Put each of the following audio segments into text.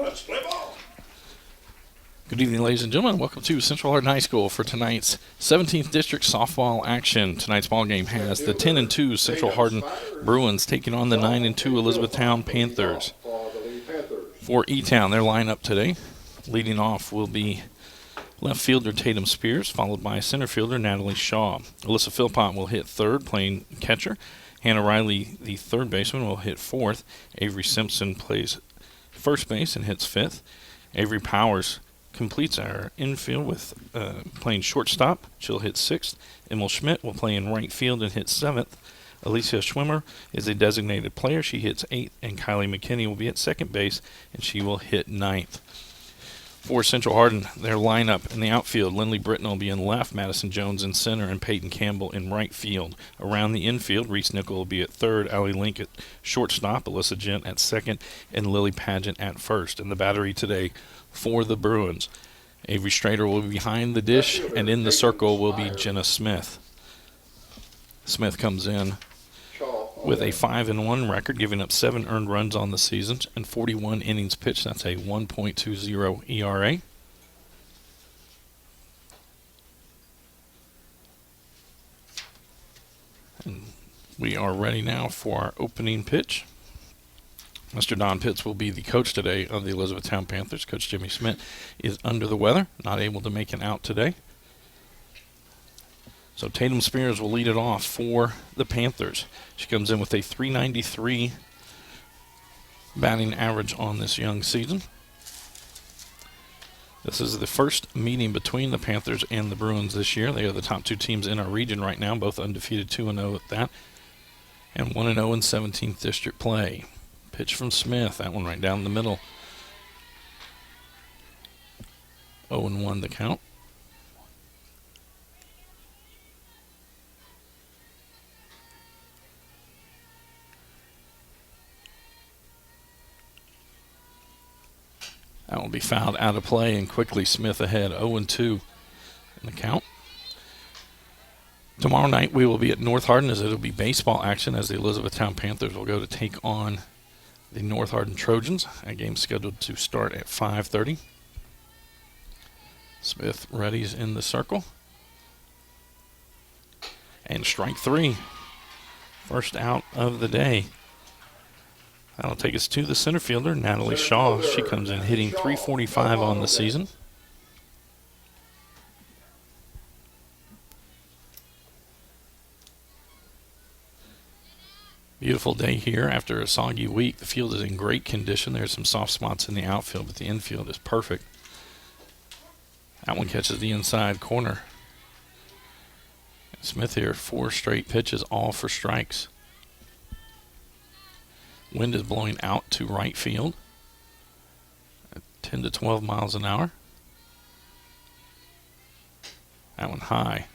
Let's play ball. Good evening, ladies and gentlemen. Welcome to Central Hardin High School for tonight's 17th District softball action. Tonight's ball game has the 10-2 Central Hardin Bruins taking on the 9-2 Elizabethtown Panthers. For E-Town, their lineup today, leading off will be left fielder Tatum Spears, followed by center fielder Natalie Shaw. Alyssa Philpott will hit third, playing catcher. Hannah Riley, the third baseman, will hit fourth. Avery Simpson plays first base and hits fifth. Avery Powers completes our infield with playing shortstop. She'll hit sixth. Emil Schmidt will play in right field and hit seventh. Alicia Schwimmer is a designated player. She hits eighth, and Kylie McKinney will be at second base, and she will hit ninth. For Central Hardin, their lineup in the outfield, Lindley Britton will be in left, Madison Jones in center, and Peyton Campbell in right field. Around the infield, Reese Nickel will be at third, Allie Link at shortstop, Alyssa Gent at second, and Lily Pageant at first. And the battery today for the Bruins, Avery Strader will be behind the dish, and in the circle will be Jenna Smith. Smith comes in with a 5-1 record, giving up 7 earned runs on the season and 41 innings pitched. That's a 1.20 ERA. And we are ready now for our opening pitch. Mr. Don Pitts will be the coach today of the Elizabethtown Panthers. Coach Jimmy Smith is under the weather, not able to make an out today. So Tatum Spears will lead it off for the Panthers. She comes in with a .393 batting average on this young season. This is the first meeting between the Panthers and the Bruins this year. They are the top two teams in our region right now, both undefeated 2-0 at that, and 1-0 in 17th District play. Pitch from Smith, that one right down the middle. 0-1 the count. That will be fouled out of play, and quickly Smith ahead, 0-2 in the count. Tomorrow night we will be at North Hardin, as it will be baseball action, as the Elizabethtown Panthers will go to take on the North Hardin Trojans. A game scheduled to start at 5:30. Smith readies in the circle. And strike 3. First out of the day. That'll take us to the center fielder, Natalie Shaw. She comes in hitting .345 on the season. Beautiful day here after a soggy week. The field is in great condition. There's some soft spots in the outfield, but the infield is perfect. That one catches the inside corner. Smith here, 4 straight pitches, all for strikes. Wind is blowing out to right field at 10 to 12 miles an hour. That one high.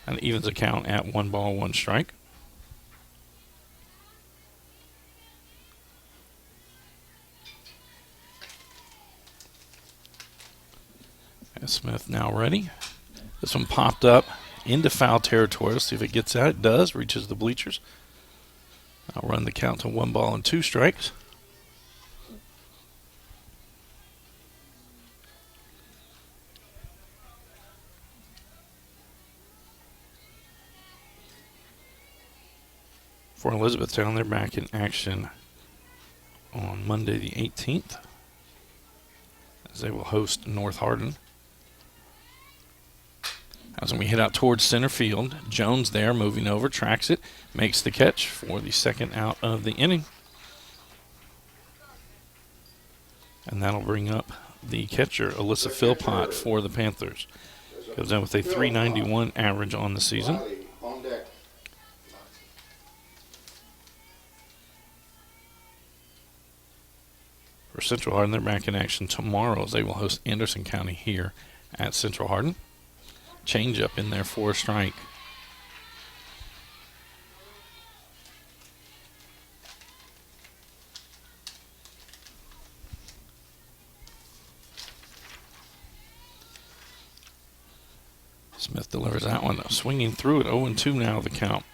And it evens the count at 1 ball, 1 strike. And Smith now ready. This one popped up into foul territory. Let's see if it gets out. It does. Reaches the bleachers. I'll run the count to 1 ball and 2 strikes. For Elizabethtown, they're back in action on Monday the 18th, as they will host North Hardin. As we head out towards center field, Jones there moving over, tracks it, makes the catch for the second out of the inning. And that'll bring up the catcher, Alyssa Philpott, for the Panthers. Goes in with a .391 average on the season. For Central Hardin, they're back in action tomorrow as they will host Anderson County here at Central Hardin. Change up in there for a strike. Smith delivers that one, swinging through it. 0-2 now the count.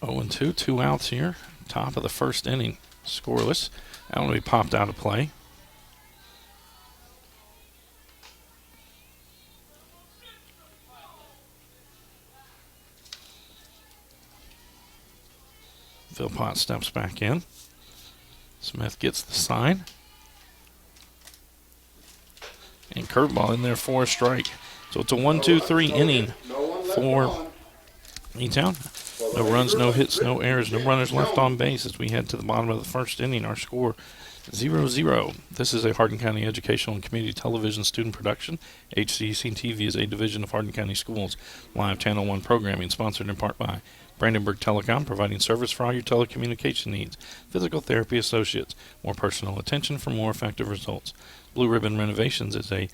0-2, 2 outs here. Top of the first inning, scoreless. That one will be popped out of play. Philpott steps back in. Smith gets the sign. And curveball in there for a strike. So it's a 1-2-3 inning for E-Town. No runs, no hits, no errors, no runners left on base as we head to the bottom of the first inning. Our score 0-0. This is a Hardin County Educational and Community Television student production. HCEC-TV is a division of Hardin County Schools. Live Channel 1 programming sponsored in part by Brandenburg Telecom, providing service for all your telecommunication needs. Physical Therapy Associates, more personal attention for more effective results. Blue Ribbon Renovations is a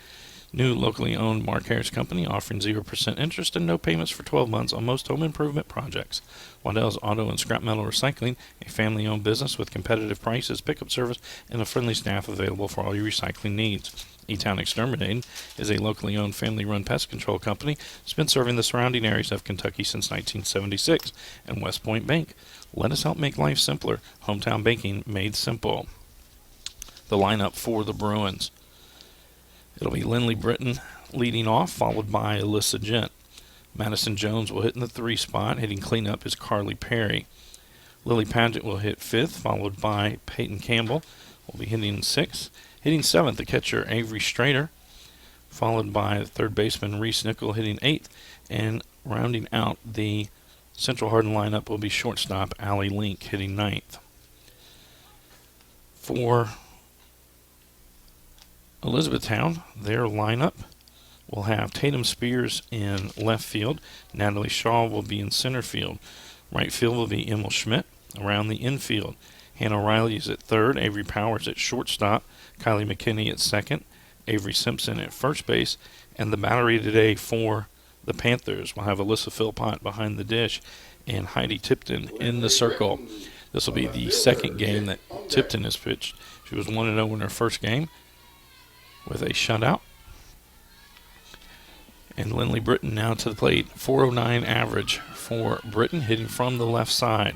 new locally owned Mark Harris company offering 0% interest and no payments for 12 months on most home improvement projects. Waddell's Auto and Scrap Metal Recycling, a family-owned business with competitive prices, pickup service, and a friendly staff available for all your recycling needs. E-Town Exterminating is a locally owned family-run pest control company that's been serving the surrounding areas of Kentucky since 1976. And West Point Bank, let us help make life simpler. Hometown banking made simple. The lineup for the Bruins. It'll be Lindley Britton leading off, followed by Alyssa Gent. Madison Jones will hit in the 3 spot. Hitting cleanup is Carly Perry. Lily Paget will hit 5th, followed by Peyton Campbell. Will be hitting 6th. Hitting 7th, the catcher Avery Strader, followed by the third baseman Reese Nickel hitting 8th. And rounding out the Central Hardin lineup will be shortstop Allie Link hitting 9th. For Elizabethtown, their lineup will have Tatum Spears in left field. Natalie Shaw will be in center field. Right field will be Emil Schmidt. Around the infield, Hannah Riley is at third. Avery Powers at shortstop. Kylie McKinney at second. Avery Simpson at first base. And the battery today for the Panthers will have Alyssa Philpott behind the dish and Heidi Tipton in the circle. This will be the second game that Tipton has pitched. She was 1-0 in her first game with a shutout. And Lindley Britton now to the plate. 409 average for Britton, hitting from the left side.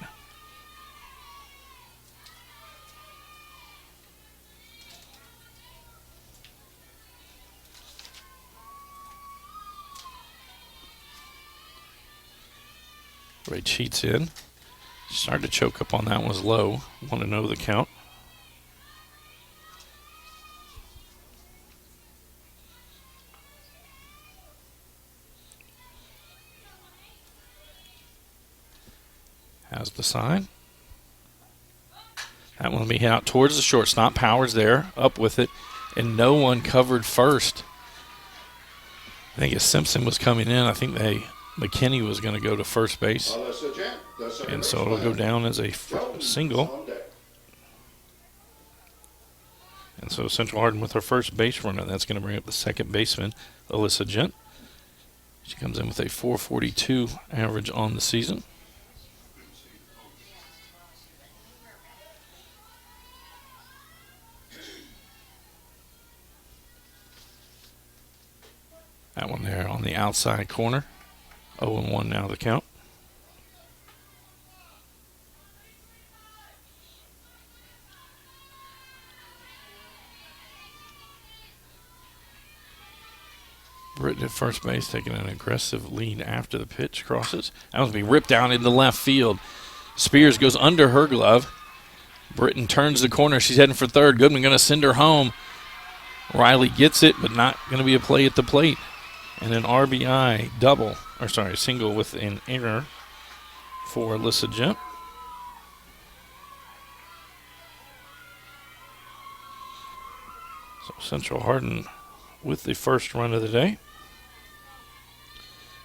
Ray cheats in. Started to choke up on that one, was low. 1-0 the count. Has the sign. That one will be hit out towards the shortstop. Powers there, up with it, and no one covered first. I think as Simpson was coming in, I think McKinney was going to go to first base. And so it'll go down as a single. And so Central Hardin with her first base runner. That's going to bring up the second baseman, Alyssa Gent. She comes in with a .442 average on the season. That one there on the outside corner. 0-1 now the count. Britton at first base taking an aggressive lead after the pitch crosses. That was be ripped down into left field. Spears goes under her glove. Britton turns the corner. She's heading for third. Goodman going to send her home. Riley gets it, but not going to be a play at the plate. And an RBI single with an error for Alyssa Gent. So Central Hardin with the first run of the day.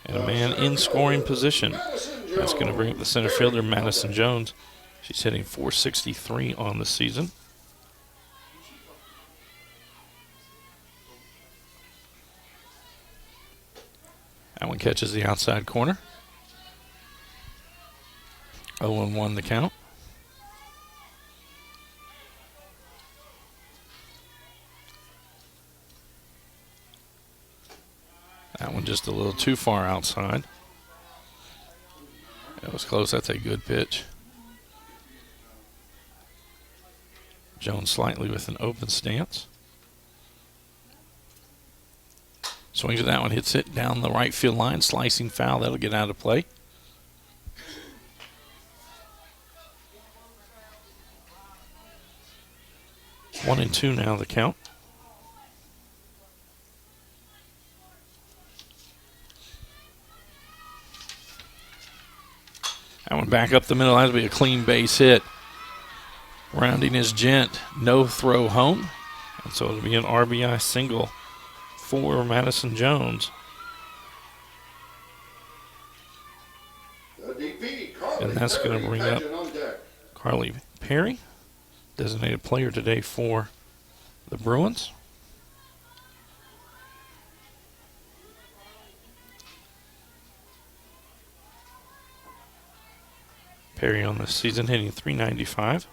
And a man in scoring position. That's going to bring up the center fielder, Madison Jones. She's hitting .463 on the season. That one catches the outside corner. 0-1 the count. That one just a little too far outside. That was close. That's a good pitch. Jones slightly with an open stance. Swings at that one, hits it down the right field line, slicing foul. That'll get out of play. One and two now, the count. That one back up the middle. That'll be a clean base hit. Rounding is Gent. No throw home. And so it'll be an RBI single for Madison Jones. And that's going to bring up Carly Perry, designated player today for the Bruins. Perry on the season hitting .395.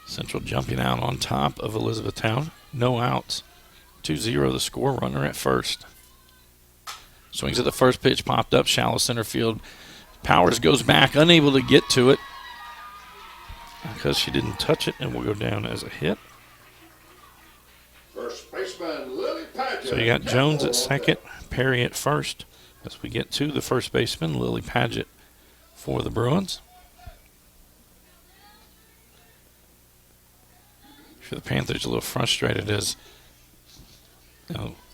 Central jumping out on top of Elizabethtown. No outs. 2-0 the score. Runner at first. Swings at the first pitch. Popped up. Shallow center field. Powers goes back. Unable to get to it because she didn't touch it, and will go down as a hit. First baseman Lily Padgett. So you got Jones at second. Perry at first. As we get to the first baseman, Lily Padgett for the Bruins. For the Panthers, a little frustrated as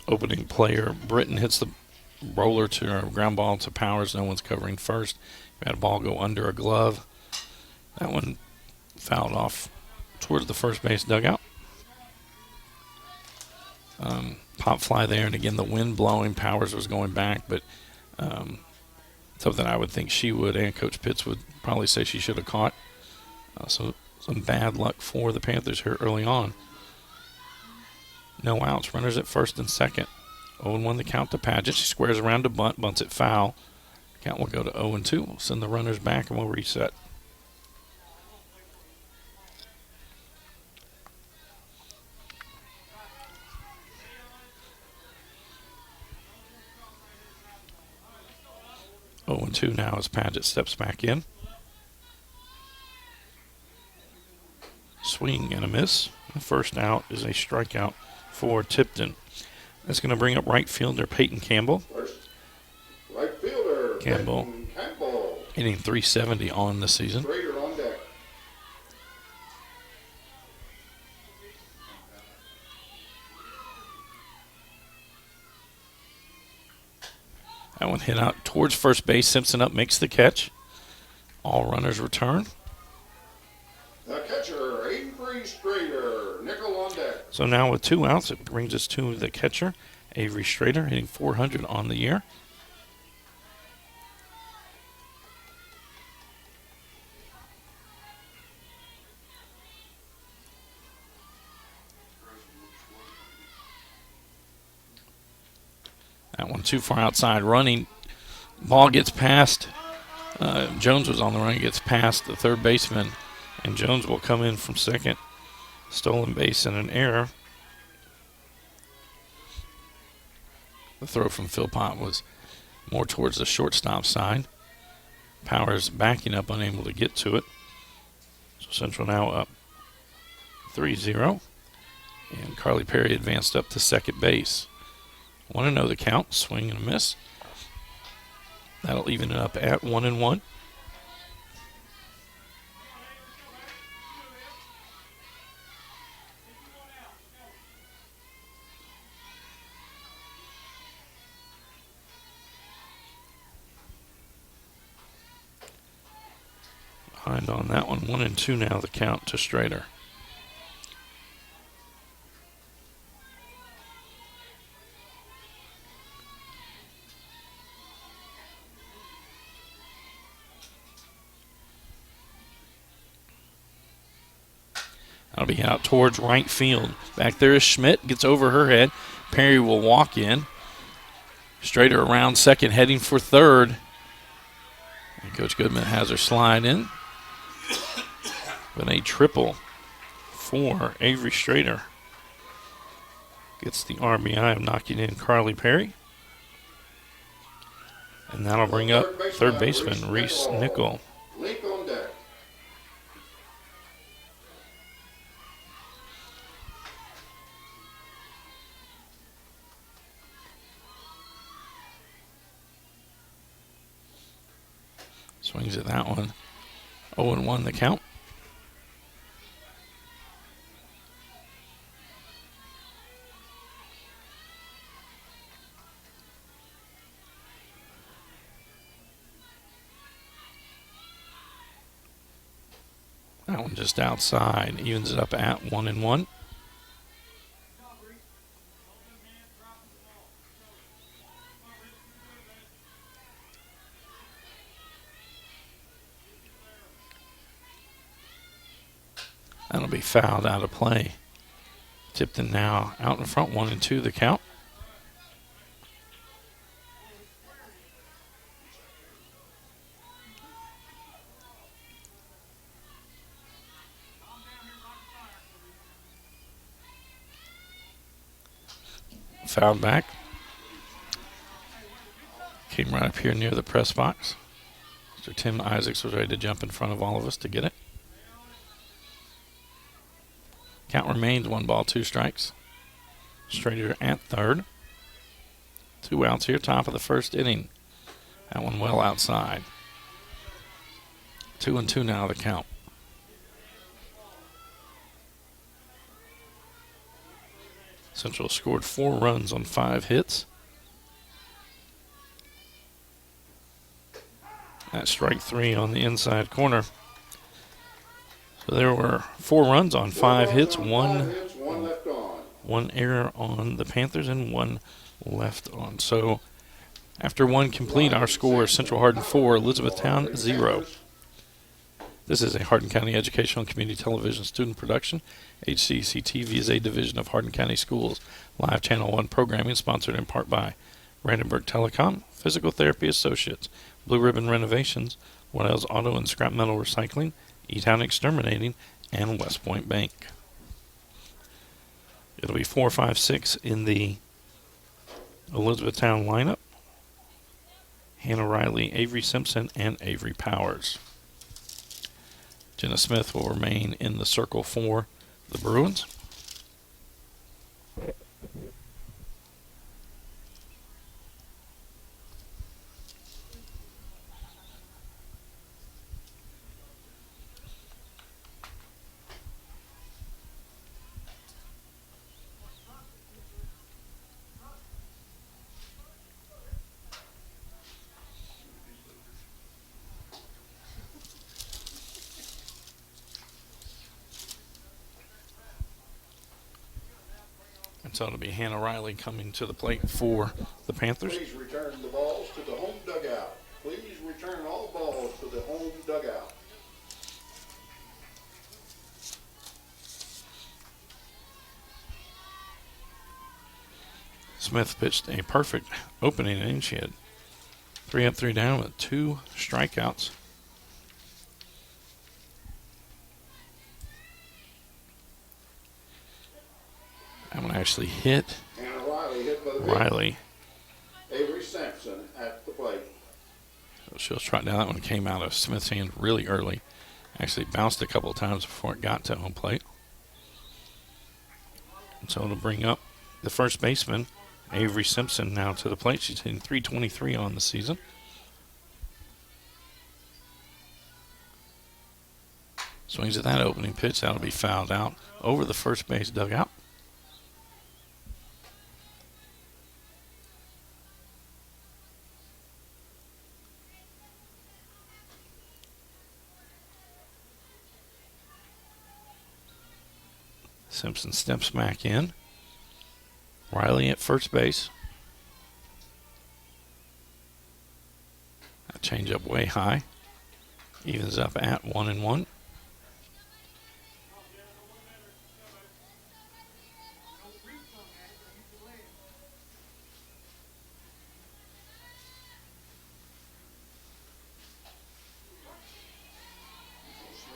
opening player Britton hits the roller to a ground ball to Powers. No one's covering first. You had a ball go under a glove. That one fouled off towards the first base dugout. Pop fly there, and again the wind blowing. Powers was going back, but something I would think she would, and Coach Pitts would probably say she should have caught. So some bad luck for the Panthers here early on. No outs. Runners at first and second. 0-1 the count to Padgett. She squares around to bunt, bunts it foul. Count will go to 0-2. We'll send the runners back and we'll reset. Oh, and 2 now as Padgett steps back in. Swing and a miss. The first out is a strikeout for Tipton. That's going to bring up right fielder Peyton Campbell. First, right fielder Campbell Campbell. hitting .370 on the season. Trader on deck. That one hit out towards first base. Simpson up, makes the catch. All runners return. The catcher, Avery Strader, nickel on deck. So now with 2 outs, it brings us to the catcher, Avery Strader, hitting .400 on the year. That one too far outside, running. Ball gets past. Jones was on the run, gets past the third baseman, and Jones will come in from second. Stolen base and an error. The throw from Philpott was more towards the shortstop side. Powers backing up, unable to get to it. So Central now up 3-0. And Carly Perry advanced up to second base. 1-0 the count. Swing and a miss. That'll even it up at 1-1. Behind on that one. 1-2 now the count to Strader. That'll be out towards right field. Back there is Schmidt. Gets over her head. Perry will walk in. Strader around second, heading for third. And Coach Goodman has her slide in. But a triple for Avery Strader. Gets the RBI of knocking in Carly Perry. And that'll bring up third baseman Reese Nickel. Link on deck. Swings at that one. 0-1 the count. That one just outside. Evens it up at 1-1. That'll be fouled out of play. Tipton now out in front, 1-2 the count. Fouled back. Came right up here near the press box. Mr. Tim Isaacs was ready to jump in front of all of us to get it. Count remains 1 ball, 2 strikes. Strader at third. 2 outs here, top of the first inning. That one well outside. 2-2 now the count. Central scored 4 runs on 5 hits. That's strike 3 on the inside corner. So there were 4 runs on 5 hits, one left on. 1 error on the Panthers and 1 left on. So after 1 complete, our score is Central Hardin 4, Elizabethtown 0. This is a Hardin County Educational and Community Television student production. HCEC-TV is a division of Hardin County Schools. Live Channel 1 programming sponsored in part by Brandenburg Telecom, Physical Therapy Associates, Blue Ribbon Renovations, Waddell's Auto and Scrap Metal Recycling, E-Town Exterminating, and West Point Bank. It'll be 4, 5, 6 in the Elizabethtown lineup. Hannah Riley, Avery Simpson, and Avery Powers. Jenna Smith will remain in the circle for the Bruins. And so it'll be Hannah Riley coming to the plate for the Panthers. Please return the balls to the home dugout. Please return all balls to the home dugout. Smith pitched a perfect opening inning. She had 3 up, 3 down with 2 strikeouts. That one actually hit Hannah Riley hit by the Riley. Avery Sampson at the plate. So she'll strike down. That one came out of Smith's hand really early. Actually bounced a couple of times before it got to home plate. And so it'll bring up the first baseman, Avery Simpson, now to the plate. She's hitting .323 on the season. Swings at that opening pitch. That'll be fouled out over the first base dugout. Simpson steps back in. Riley at first base. That change up way high. Evens up at 1-1.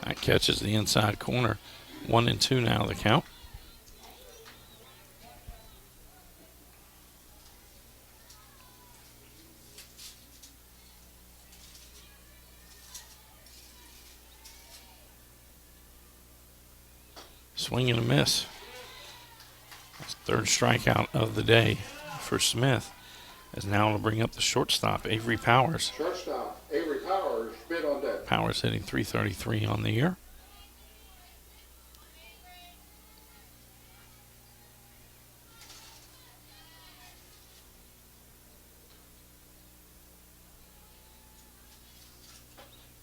That catches the inside corner. 1-2 now the count. Swing and a miss. That's third strikeout of the day for Smith. As now to bring up the shortstop, Avery Powers. Shortstop, Avery Powers, Schmidt on deck. Powers hitting .333 on the year.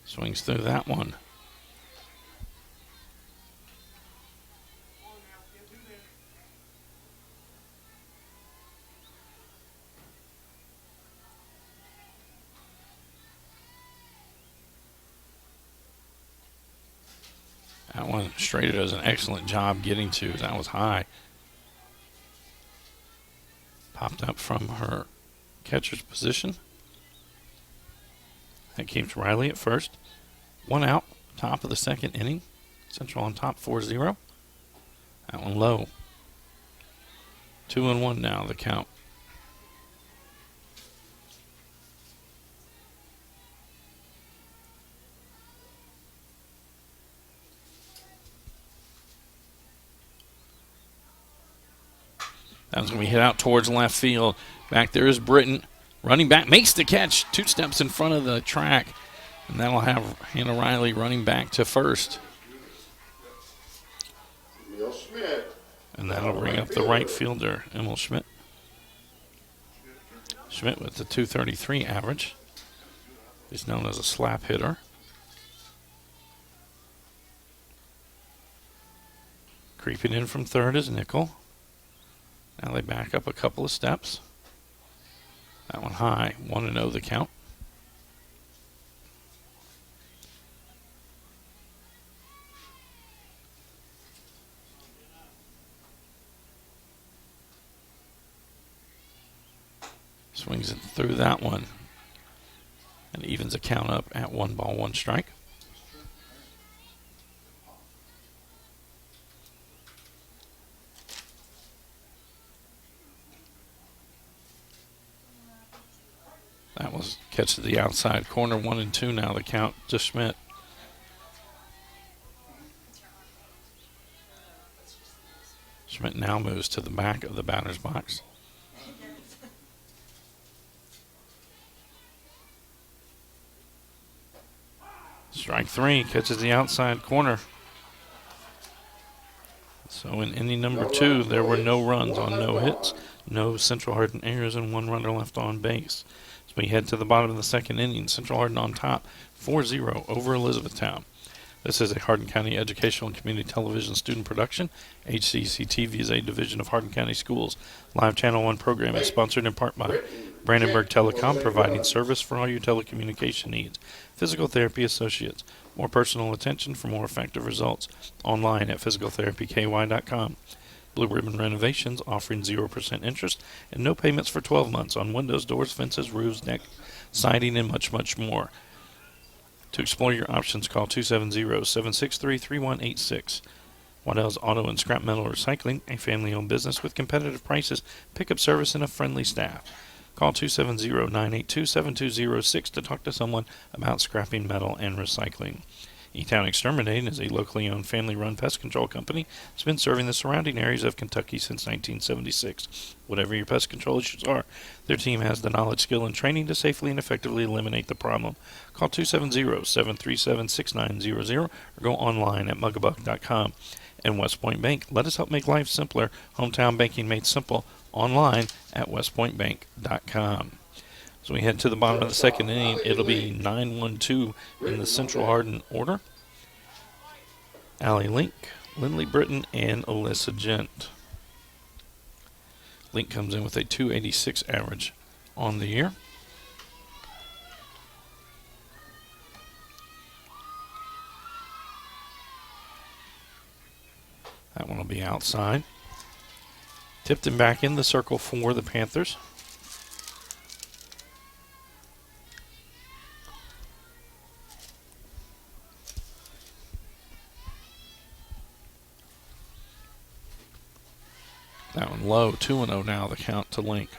Swings through that one. That one, Strader does an excellent job getting to. That was high. Popped up from her catcher's position. That keeps Riley at first. One out, top of the second inning. Central on top 4-0. That one low. 2-1 now, the count. That was going to be hit out towards left field. Back there is Britton. Running back, makes the catch. 2 steps in front of the track. And that'll have Hannah Riley running back to first. Emil Schmidt. And that'll bring up the right fielder, Emil Schmidt. Schmidt with the .233 average. He's known as a slap hitter. Creeping in from third is Nickel. Now they back up a couple of steps. That one high, 1-0 the count. Swings it through that one. And evens the count up at 1 ball, 1 strike. That was catch to the outside corner, 1-2 now the count to Schmidt. Schmidt now moves to the back of the batter's box. Strike 3, catches the outside corner. So in inning number 2, there were no runs on no hits, no Central Hardin errors, and 1 runner left on base. As we head to the bottom of the second inning, Central Hardin on top, 4-0 over Elizabethtown. This is a Hardin County Educational and Community Television student production. HCEC-TV is a division of Hardin County Schools. Live Channel 1 programming sponsored in part by Brandenburg Telecom, providing service for all your telecommunication needs. Physical Therapy Associates. More personal attention for more effective results. Online at physicaltherapyky.com. Blue Ribbon Renovations, offering 0% interest and no payments for 12 months on windows, doors, fences, roofs, deck, siding, and much, much more. To explore your options, call 270-763-3186. Waddell's Auto and Scrap Metal Recycling, a family-owned business with competitive prices, pickup service, and a friendly staff. Call 270-982-7206 to talk to someone about scrapping metal and recycling. E-Town Exterminating is a locally owned family-run pest control company that's been serving the surrounding areas of Kentucky since 1976. Whatever your pest control issues are, their team has the knowledge, skill, and training to safely and effectively eliminate the problem. Call 270-737-6900 or go online at mugabuck.com. And West Point Bank, let us help make life simpler. Hometown banking made simple. Online at westpointbank.com. So we head to the bottom of the second inning. It'll be 9-1-2 in the Central Hardin order. Allie Link, Lindley Britton, and Alyssa Gent. Link comes in with a .286 average on the year. That one will be outside. Tipped him back in the circle for the Panthers. That one low, 2-0 now, the count to Link.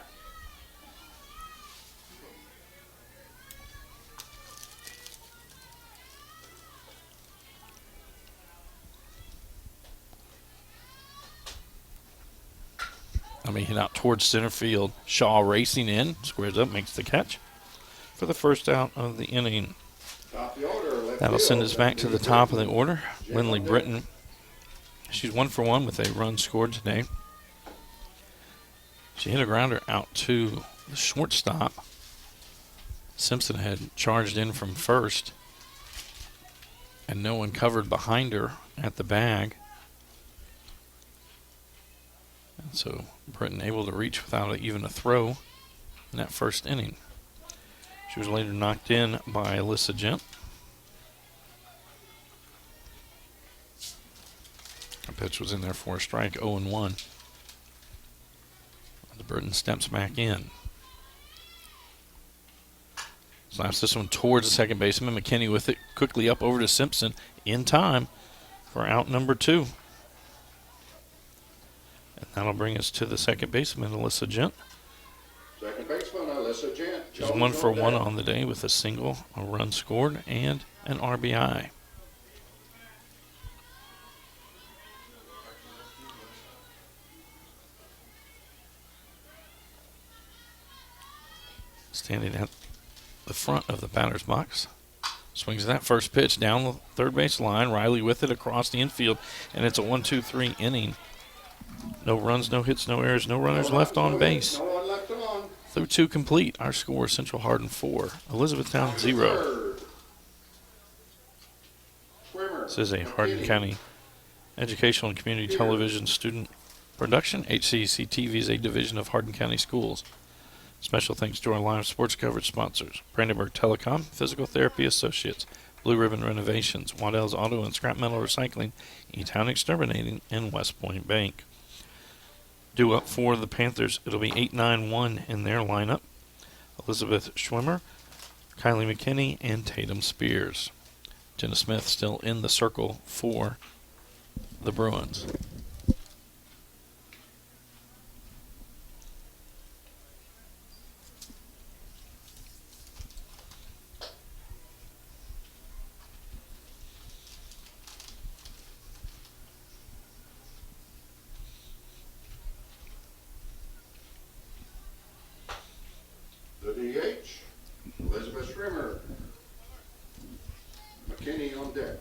hit out towards center field. Shaw racing in, squares up, makes the catch for the first out of the inning. Top of the order, left That'll field, send us back to the top of the order. Jim Lindley on deck. Britton, she's 1 for 1 with a run scored today. She hit a grounder out to the shortstop. Simpson had charged in from first, and no one covered behind her at the bag. And so Britton able to reach without even a throw in that first inning. She was later knocked in by Alyssa Gent. The pitch was in there for a strike, 0-1. The Britton steps back in. Slaps this one towards the second baseman. McKinney with it, quickly up over to Simpson in time for out number 2. And that'll bring us to the second baseman, Alyssa Gent. Second baseman, Alyssa Gent. She's 1 for 1 on the day with a single, a run scored, and an RBI. Standing at the front of the batter's box. Swings that first pitch down the third base line. Riley with it across the infield, and it's a 1-2-3 inning. No runs, no hits, no errors, no runners left on base. No one left on. Through 2 complete. Our score, Central Hardin 4, Elizabethtown 0. Third. Swimmer. This is a Hardin McKinney. County Educational and Community Television student production. HCEC-TV is a division of Hardin County Schools. Special thanks to our live sports coverage sponsors: Brandenburg Telecom, Physical Therapy Associates, Blue Ribbon Renovations, Waddell's Auto and Scrap Metal Recycling, E-Town Exterminating, and West Point Bank. Due up for the Panthers, it'll be 8-9-1 in their lineup. Elizabeth Schwimmer, Kylie McKinney, and Tatum Spears. Jenna Smith still in the circle for the Bruins. The DH, Elizabeth Schwimmer. McKinney on deck.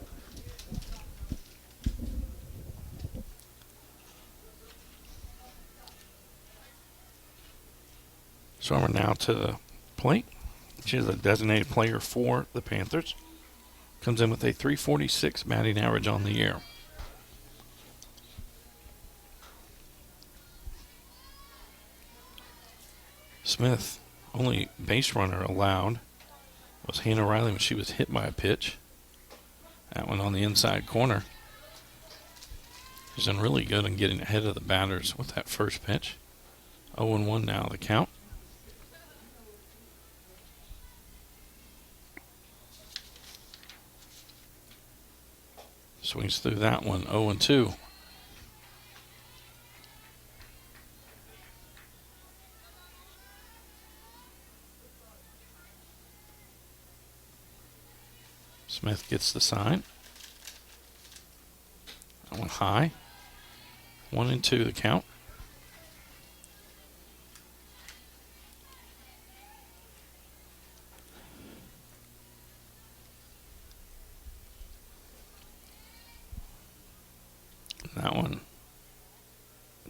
Schwimmer now to the plate. She is a designated player for the Panthers. Comes in with a .346 batting average on the year. Smith, only base runner allowed was Hannah Riley when she was hit by a pitch. That one on the inside corner. She's done really good in getting ahead of the batters with that first pitch. 0-1 now the count. Swings through that one, 0-2. Smith gets the sign. That one high. 1-2 the count. That one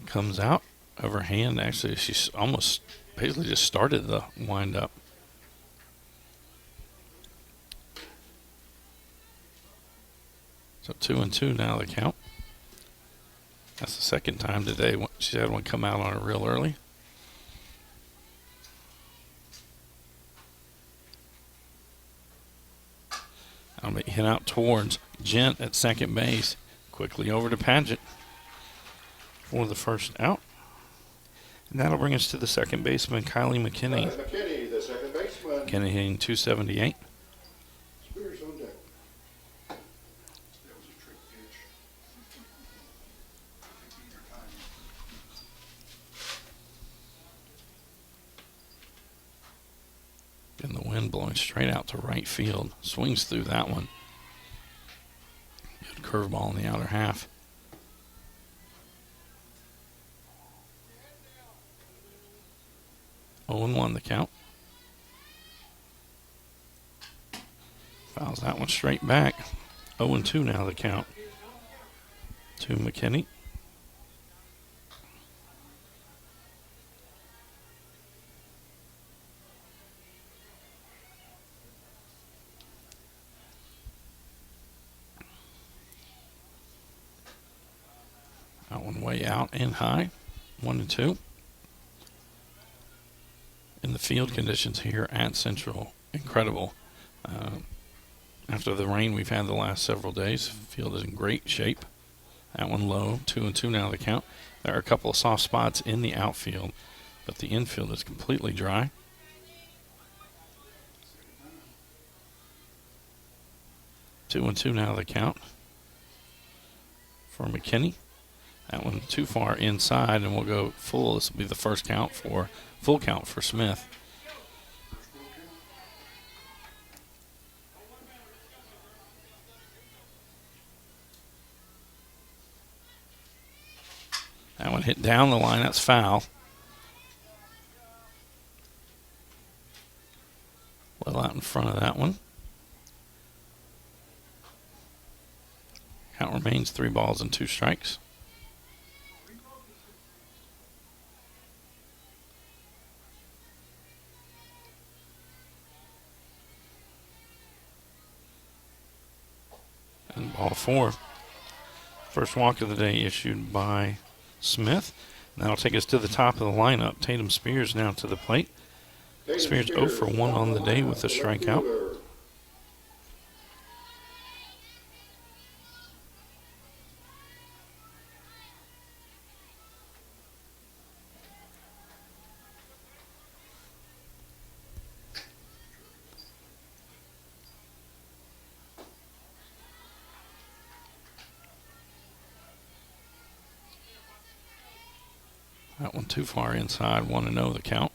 comes out overhand. Actually, she's almost basically just started the wind-up. So 2-2 now the count. That's the second time today she's had one come out on her real early. I'll be hit out towards Gent at second base. Quickly over to Paget for the first out. And that'll bring us to the second baseman, Kylie McKinney. McKinney, the second baseman. McKinney hitting .278. Spears on deck. That was a trick pitch. And the wind blowing straight out to right field. Swings through that one. Good curveball in the outer half. 0-1 the count. Fouls that one straight back. 0-2 now the count to McKinney. That one way out and high. 1-2. In the field conditions here at Central, incredible. After the rain we've had the last several days, field is in great shape. That one low, 2-2 now the count. There are a couple of soft spots in the outfield, but the infield is completely dry. Two and two now the count for McKinney. That one too far inside, and we'll go full. This will be the full count for Smith. That one hit down the line. That's foul. Well out in front of that one. Count remains 3 balls and 2 strikes. And ball 4. First walk of the day issued by Smith. And that'll take us to the top of the lineup. Tatum Spears now to the plate. Spears 0 for 1 on the day with a strikeout. That one too far inside, 1-0 the count.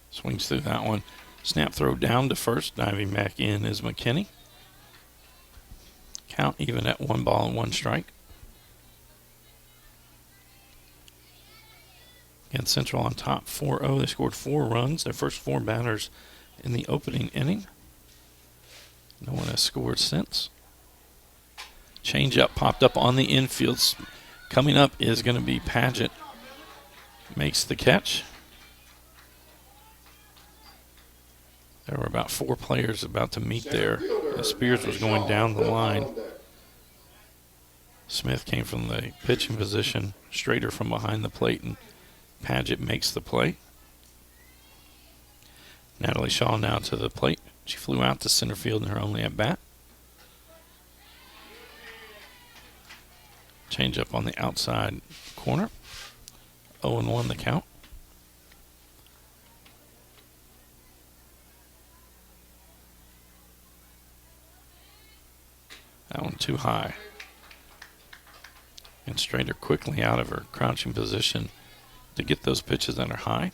Swings through that one. Snap throw down to first. Diving back in is McKinney. Count even at 1 ball and 1 strike. Again, Central on top 4-0. They scored 4 runs. Their first 4 batters in the opening inning. No one has scored since. Change up popped up on the infield. Coming up is going to be Paget. Makes the catch. There were about 4 players about to meet there. Spears was going down the line. Smith came from the pitching position, straighter from behind the plate, and Paget makes the play. Natalie Shaw now to the plate. She flew out to center field in her only at bat. Change up on the outside corner. 0-1 the count. That one too high. And Strader quickly out of her crouching position to get those pitches that are high.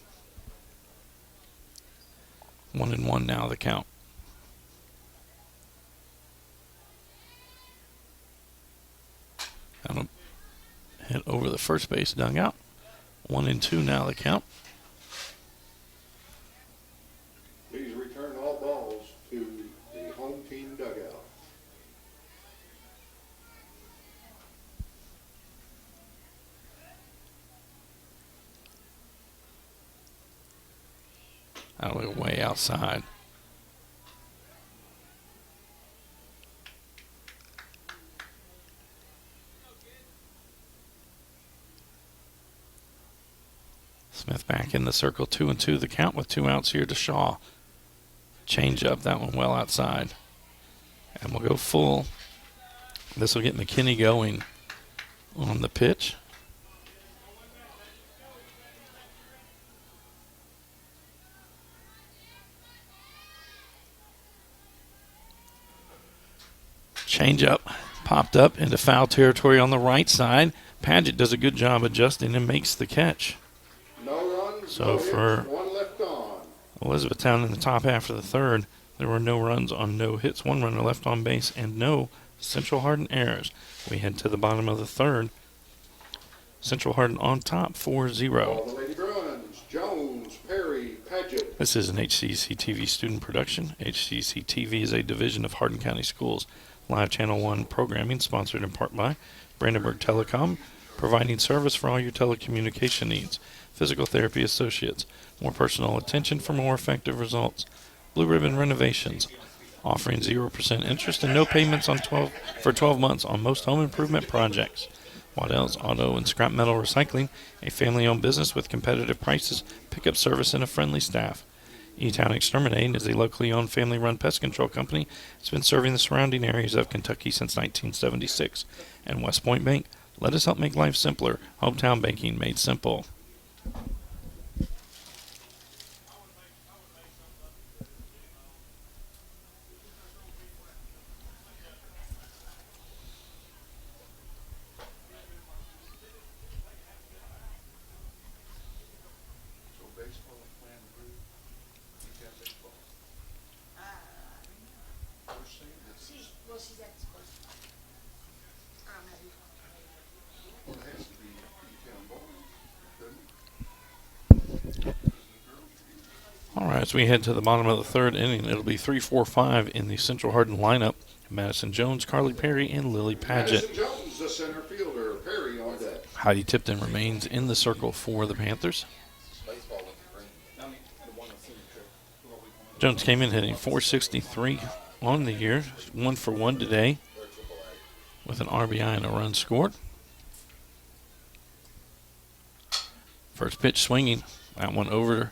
1-1 now the count. That'll hit over the first base dugout. 1-2 now the count. Please return all balls to the home team dugout. That'll go way outside. Smith back in the circle, 2-2 the count with 2 outs here to Shaw. Change up, that one well outside. And we'll go full. This will get McKinney going on the pitch. Change up, popped up into foul territory on the right side. Paget does a good job adjusting and makes the catch. No runs, So no for hits, 1 left on. Elizabethtown in the top half of the third, there were no runs on no hits, 1 runner left on base, and no Central Hardin errors. We head to the bottom of the third. Central Hardin on top 4-0. All the Lady Bruins, Jones, Perry, Paget. This is an HCEC-TV student production. HCEC-TV is a division of Hardin County Schools. Live Channel 1 programming sponsored in part by Brandenburg Telecom, providing service for all your telecommunication needs. Physical Therapy Associates, more personal attention for more effective results. Blue Ribbon Renovations, offering 0% interest and no payments for 12 months on most home improvement projects. Waddell's Auto and Scrap Metal Recycling, a family-owned business with competitive prices, pickup service, and a friendly staff. E-Town Exterminating is a locally owned family-run pest control company. It's been serving the surrounding areas of Kentucky since 1976. And West Point Bank, let us help make life simpler. Hometown banking made simple. So baseball playing group, you got baseball. First thing, She's at school. I don't know. well, it has to be E-Town boys, doesn't it? All right, as we head to the bottom of the third inning, it'll be 3-4-5 in the Central Hardin lineup. Madison Jones, Carly Perry, and Lily Paget. Madison Jones, the center fielder, Perry on deck. Heidi Tipton remains in the circle for the Panthers. Jones came in hitting .463 on the year, 1 for 1 today, with an RBI and a run scored. First pitch swinging, that one over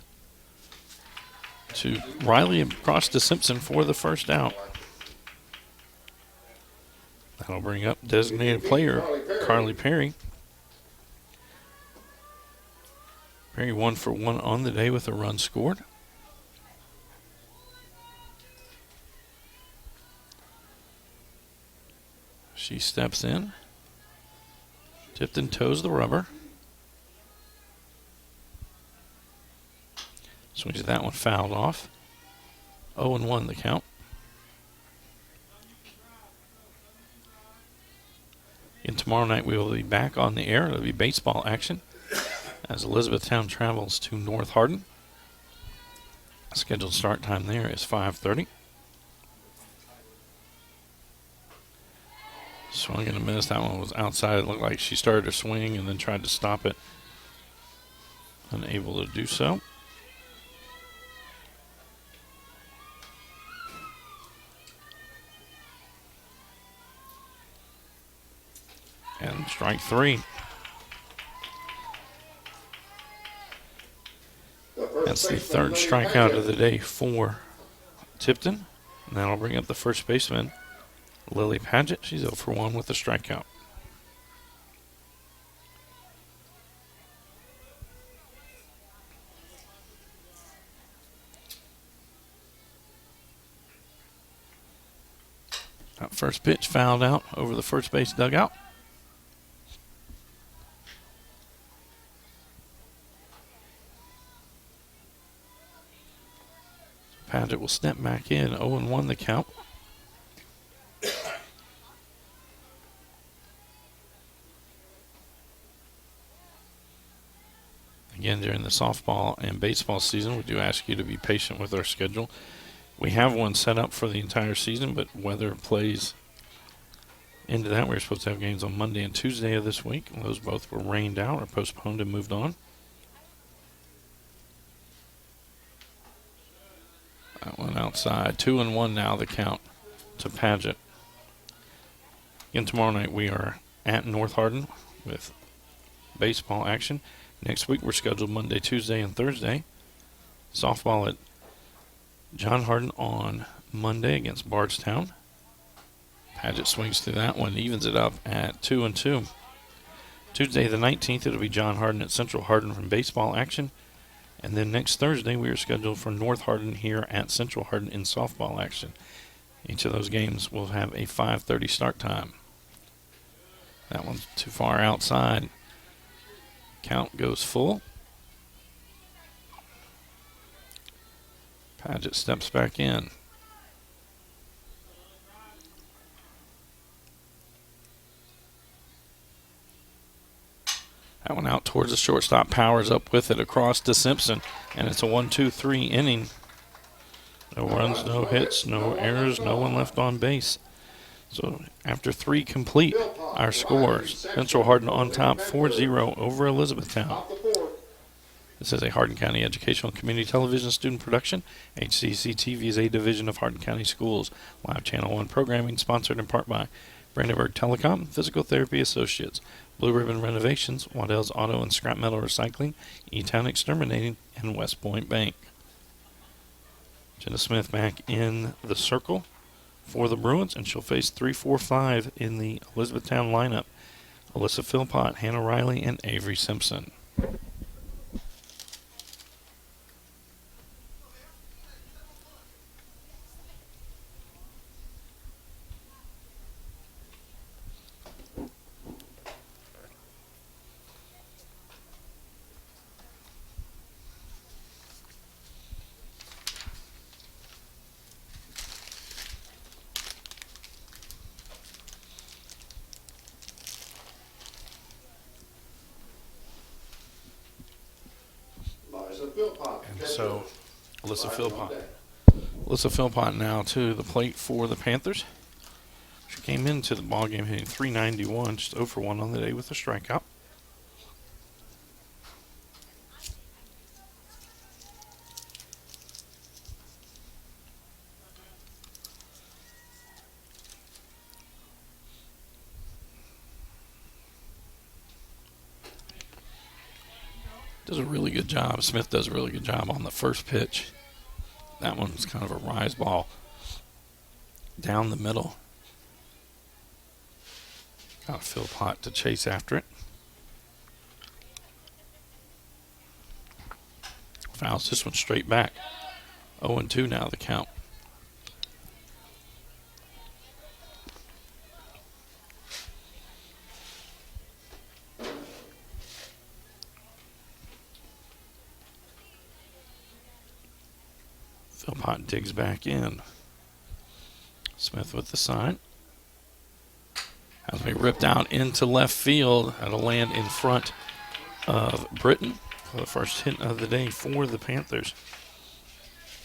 to Riley across to Simpson for the first out. That'll bring up designated player Carly Perry. Perry 1 for 1 on the day with a run scored. She steps in. Tipton toes the rubber. Swings that one fouled off. 0-1 the count. And tomorrow night we will be back on the air. It'll be baseball action as Elizabethtown travels to North Hardin. Scheduled start time there is 5:30. Swung and a miss. That one was outside. It looked like she started to swing and then tried to stop it. Unable to do so. And strike 3. That's the third strikeout of the day for Tipton. And that'll bring up the first baseman, Lily Paget. She's 0 for 1 with a strikeout. That first pitch fouled out over the first base dugout. Paget will step back in, 0-1 the count. Again, during the softball and baseball season, we do ask you to be patient with our schedule. We have one set up for the entire season, but weather plays into that. We were supposed to have games on Monday and Tuesday of this week. Those both were rained out or postponed and moved on. That one outside. 2-1 now the count to Paget. Again, tomorrow night we are at North Hardin with baseball action. Next week we're scheduled Monday, Tuesday, and Thursday. Softball at John Hardin on Monday against Bardstown. Paget swings through that one, evens it up at 2-2. Tuesday the 19th, it'll be John Hardin at Central Hardin from baseball action. And then next Thursday, we are scheduled for North Hardin here at Central Hardin in softball action. Each of those games will have a 5:30 start time. That one's too far outside. Count goes full. Paget steps back in. That one out towards the shortstop. Powers up with it across to Simpson. And it's a 1-2-3 inning. No runs, no hits, no errors, no one left on base. So after 3 complete, our scores. Central Hardin on top 4-0 over Elizabethtown. Off the fourth. This is a Hardin County Educational Community Television student production. HCEC-TV is a division of Hardin County Schools. Live Channel 1 programming sponsored in part by Brandenburg Telecom, Physical Therapy Associates, Blue Ribbon Renovations, Waddell's Auto and Scrap Metal Recycling, E-Town Exterminating, and West Point Bank. Jenna Smith back in the circle for the Bruins, and she'll face 3-4-5 in the Elizabethtown lineup. Alyssa Philpott, Hannah Riley, and Avery Simpson. And so, Alyssa Philpott now to the plate for the Panthers. She came into the ballgame hitting .391, just 0 for 1 on the day with a strikeout. Does a really good job. Smith does a really good job on the first pitch. That one's kind of a rise ball down the middle. Got Philpott to chase after it. Fouls this one straight back. 0-2 now the count. Philpott digs back in. Smith with the sign. Has been ripped out into left field. That'll land in front of Britton for the first hit of the day for the Panthers.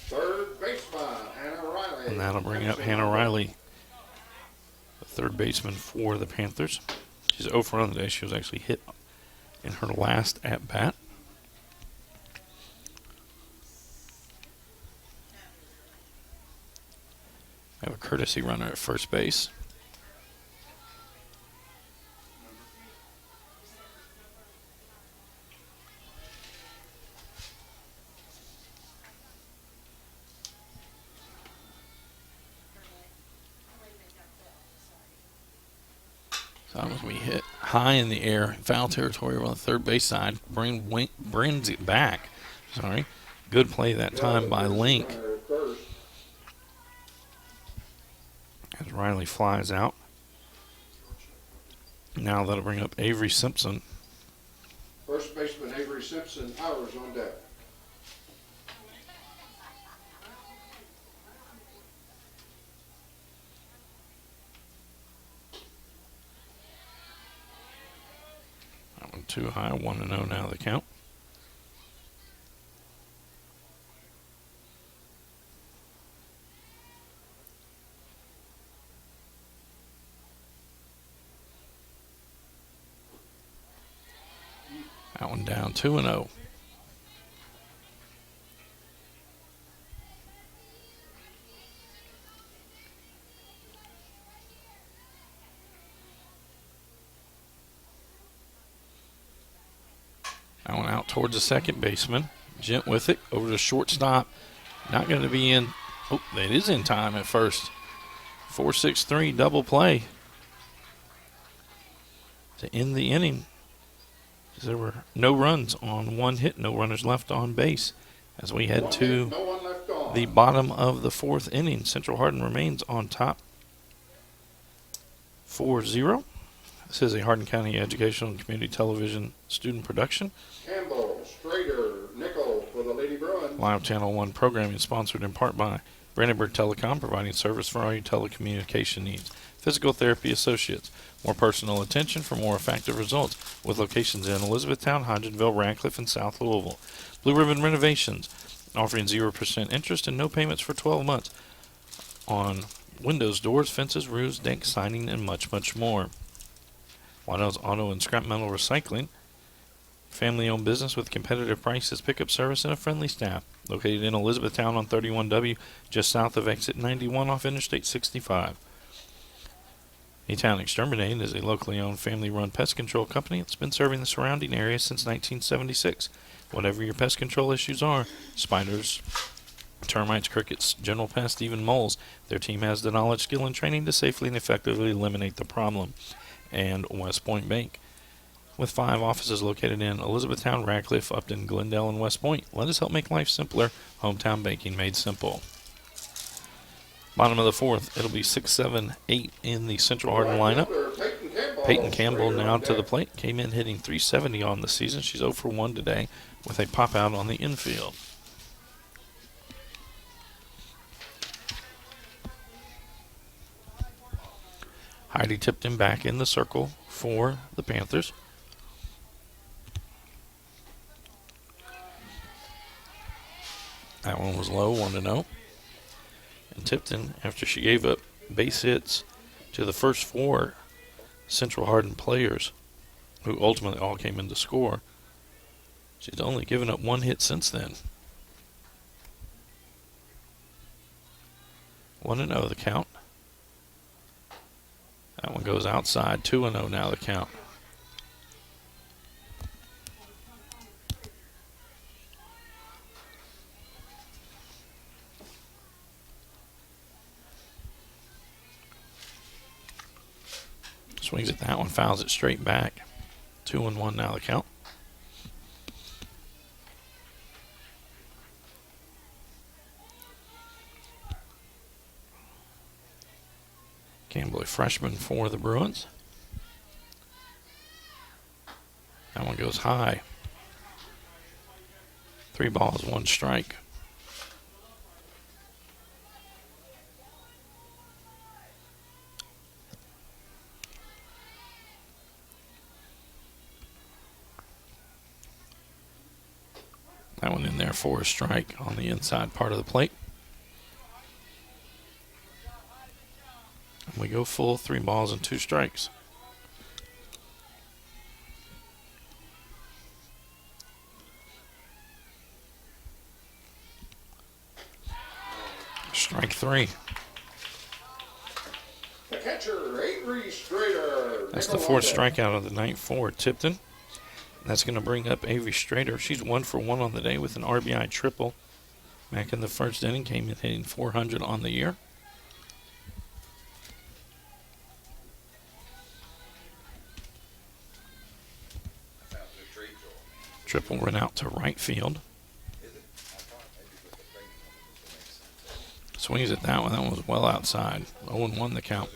Third baseman, Hannah Riley. And that'll bring up Hannah Riley, the third baseman for the Panthers. She's 0 for 1 today. She was actually hit in her last at-bat. We have a courtesy runner at first base. So that was we hit high in the air, foul territory on the third base side. Brings it back. Sorry. Good play that time by Link. As Riley flies out. Now that'll bring up Avery Simpson. First baseman Avery Simpson, Powers on deck. That one too high, 1-0 now the count. That one down 2-0. That one out towards the second baseman. Gent with it over to shortstop. Not going to be in. Oh, it is in time at first. 4-6-3 double play to end the inning. There were no runs on one hit, no runners left on base as we head to the bottom of the fourth inning. Central Hardin remains on top 4-0. This is a Hardin County Educational and Community Television student production. Campbell, Strader, Nickel for the Lady Lady Bruins. Live Channel 1 programming sponsored in part by Brandenburg Telecom, providing service for all your telecommunication needs. Physical Therapy Associates, more personal attention for more effective results, with locations in Elizabethtown, Hodgenville, Radcliffe, and South Louisville. Blue Ribbon Renovations, offering 0% interest and no payments for 12 months on windows, doors, fences, roofs, deck siding, and much, much more. Waddell's Auto and Scrap Metal Recycling, family-owned business with competitive prices, pickup service, and a friendly staff. Located in Elizabethtown on 31W, just south of exit 91 off Interstate 65. A-Town Exterminate is a locally owned, family-run pest control company that's been serving the surrounding area since 1976. Whatever your pest control issues are, spiders, termites, crickets, general pests, even moles, their team has the knowledge, skill, and training to safely and effectively eliminate the problem. And West Point Bank, with 5 offices located in Elizabethtown, Radcliffe, Upton, Glendale, and West Point. Let us help make life simpler. Hometown banking made simple. Bottom of the 4th, it'll be 6, 7, 8 in the Central Hardin lineup. Peyton Campbell now to the plate. Came in hitting .370 on the season. She's 0 for 1 today with a pop out on the infield. Heidi Tipton back in the circle for the Panthers. That one was low, 1-0. And Tipton, after she gave up base hits to the first 4 Central Hardin players, who ultimately all came in to score, she's only given up 1 hit since then. 1-0 the count. That one goes outside. 2-0 now the count. Swings at that one, fouls it straight back. 2-1 now the count. Campbell, a freshman for the Bruins. That one goes high. 3 balls, 1 strike. That one in there for a strike on the inside part of the plate. And we go full, 3 balls and 2 strikes. Strike 3. The catcher, Avery Strader. That's the 4th strikeout of the night for Tipton. That's going to bring up Avery Strader. She's 1 for 1 on the day with an RBI triple. Back in the first inning, came in hitting .400 on the year. Triple run out to right field. Swings at that one. That one was well outside. 0-1 the count.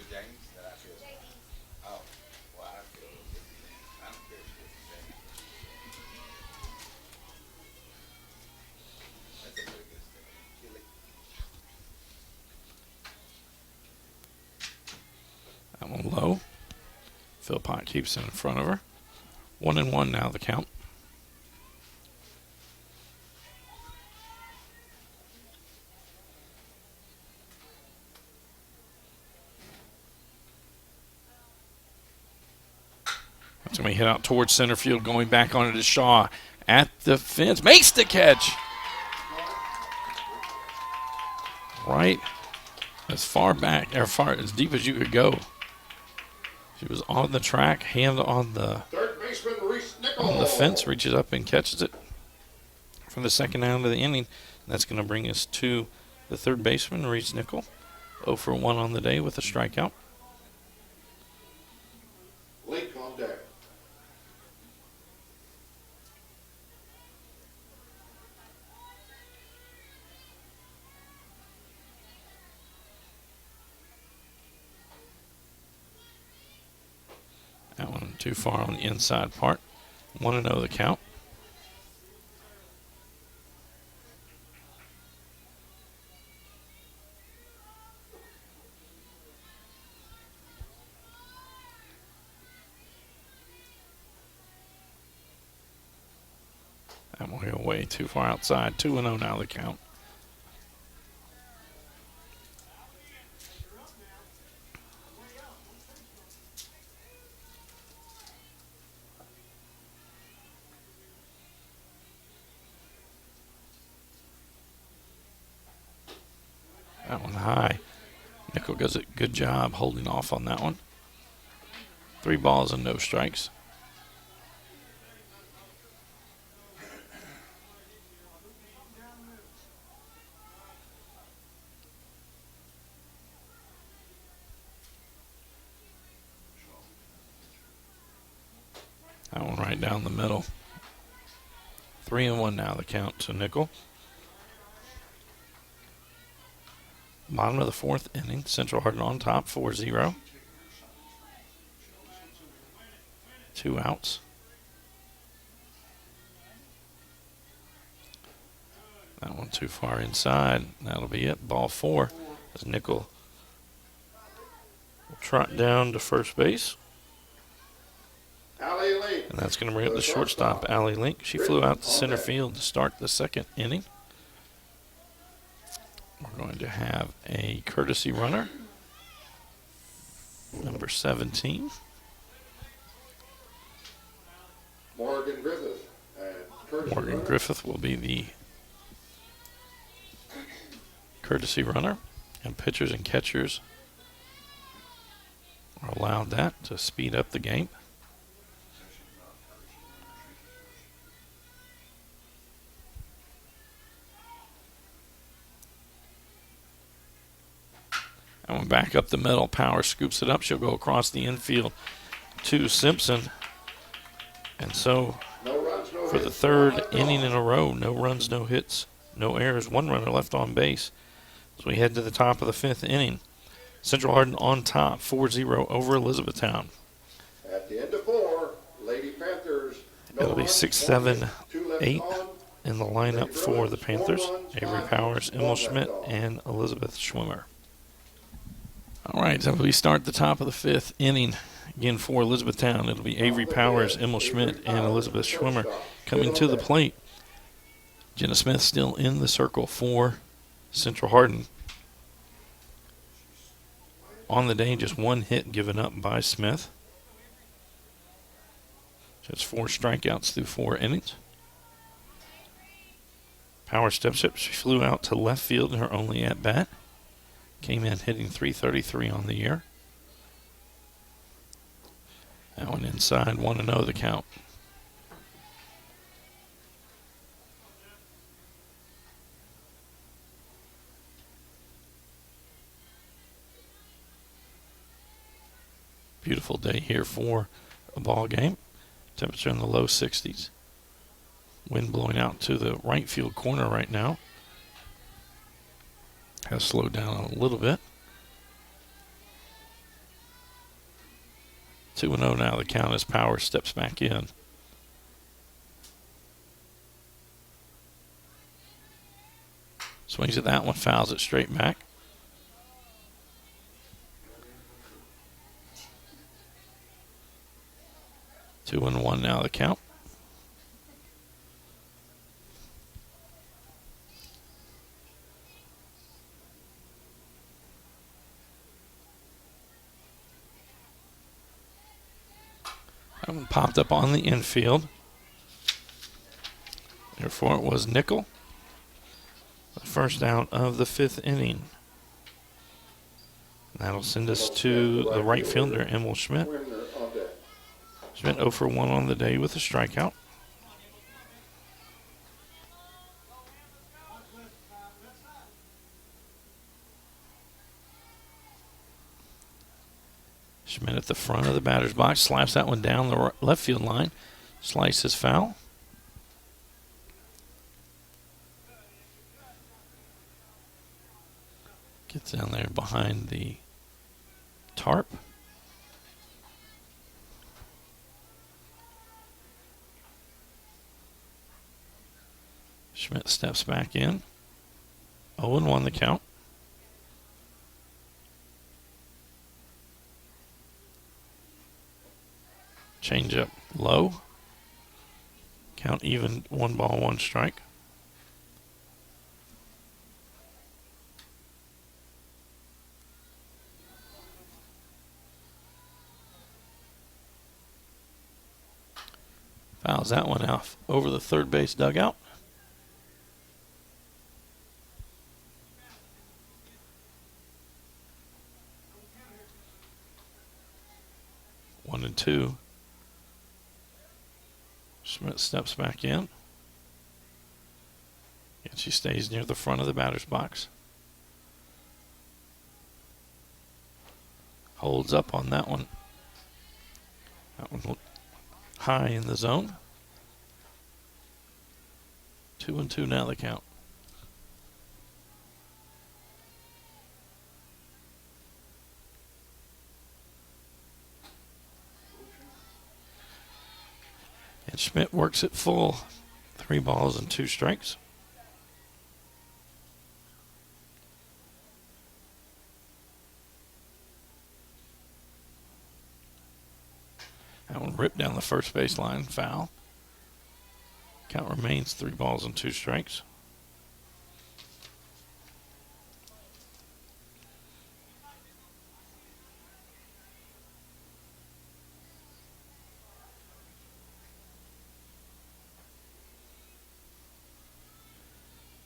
That one low. Philpott keeps it in front of her. 1-1 now the count. That's going to be hit out towards center field, going back on it to Shaw at the fence. Makes the catch. Right as far back, or far as deep as you could go. She was on the track, hand on the Third baseman, Reese Nichols. on the fence, reaches up and catches it for the second out of the inning. That's going to bring us to the third baseman, Reese Nichols. 0 for 1 on the day with a strikeout. Lake on deck. That one too far on the inside part. 1-0 the count. That will go way too far outside. 2-0 now the count. That one high. Nickel does a good job holding off on that one. 3 balls and no strikes. That one right down the middle. 3-1 now the count to Nickel. Bottom of the 4th inning. Central Hardin on top, 4-0. 2 outs. That one too far inside. That'll be it. Ball 4 as Nickel will trot down to first base. And that's going to bring up the shortstop, Allie Link. She flew out to center field to start the 2nd inning. We're going to have a courtesy runner, number 17. Morgan Griffith. Morgan Griffith will be the courtesy runner, and pitchers and catchers are allowed that to speed up the game. And we're back up the middle. Power scoops it up. She'll go across the infield to Simpson. And so for the 3rd inning in a row, no runs, no hits, no errors, 1 runner left on base. As we head to the top of the 5th inning, Central Hardin on top, 4-0 over Elizabethtown. At the end of 4, Lady Panthers. It'll be 6, 7, 8 in the lineup for the Panthers. Avery Powers, Emil Schmidt, and Elizabeth Schwimmer. All right, so we start the top of the 5th inning. Again, for Elizabethtown, it'll be Avery Powers, Emil Schmidt, and Elizabeth Schwimmer coming to the plate. Jenna Smith still in the circle for Central Hardin. On the day, just 1 hit given up by Smith. Just 4 strikeouts through 4 innings. Power steps up. She flew out to left field in her only at-bat. Came in hitting .333 on the year. That one inside, 1-0 the count. Beautiful day here for a ball game. Temperature in the low 60s. Wind blowing out to the right field corner right now. Has slowed down a little bit. 2-0 now the count as Power steps back in. Swings at that one, fouls it straight back. Two and one now the count. That one popped up on the infield. Therefore, it was Nickel. The first out of the 5th inning. That'll send us to the right fielder, Emil Schmidt. Schmidt 0 for 1 on the day with a strikeout. Schmidt at the front of the batter's box, slaps that one down the left field line. Slice is foul. Gets down there behind the tarp. Schmidt steps back in. 0-1 the count. Change up low. Count even, 1 ball, 1 strike. Fouls that one off over the third base dugout. One and two. Schmidt steps back in. And she stays near the front of the batter's box. Holds up on that one. That one high in the zone. 2-2 now the count. And Schmidt works it full. 3 balls and 2 strikes. That one ripped down the first baseline, foul. Count remains 3 balls and 2 strikes.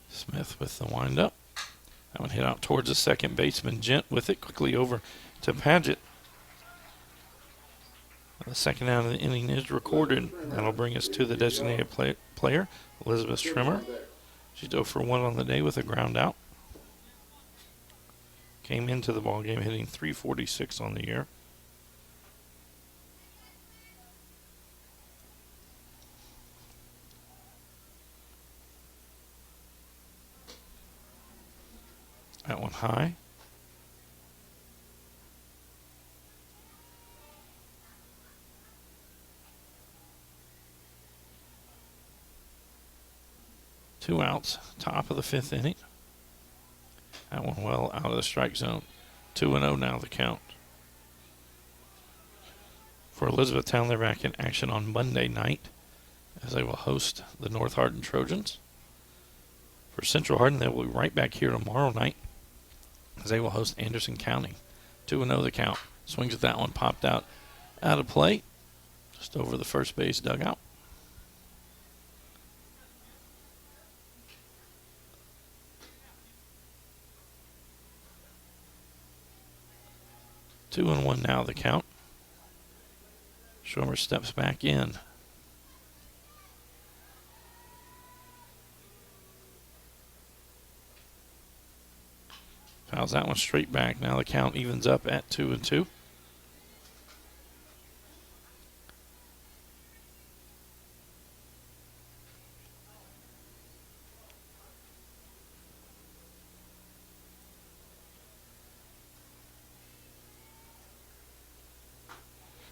Smith with the windup. That one hit out towards the second baseman. Gent with it quickly over to Paget. The second out of the inning is recorded. That'll bring us to the designated player, Elizabeth Trimmer. She's 0 for 1 on the day with a ground out. Came into the ballgame hitting .346 on the year. That one high. Two outs, top of the 5th inning. That one well out of the strike zone. 2-0 now the count. For Elizabethtown, they're back in action on Monday night as they will host the North Hardin Trojans. For Central Hardin, they will be right back here tomorrow night as they will host Anderson County. 2-0 the count. Swings at that one, popped out of play, just over the first base dugout. Two and one now the count. Schwimmer steps back in. Fouls that one straight back. Now the count evens up at 2-2.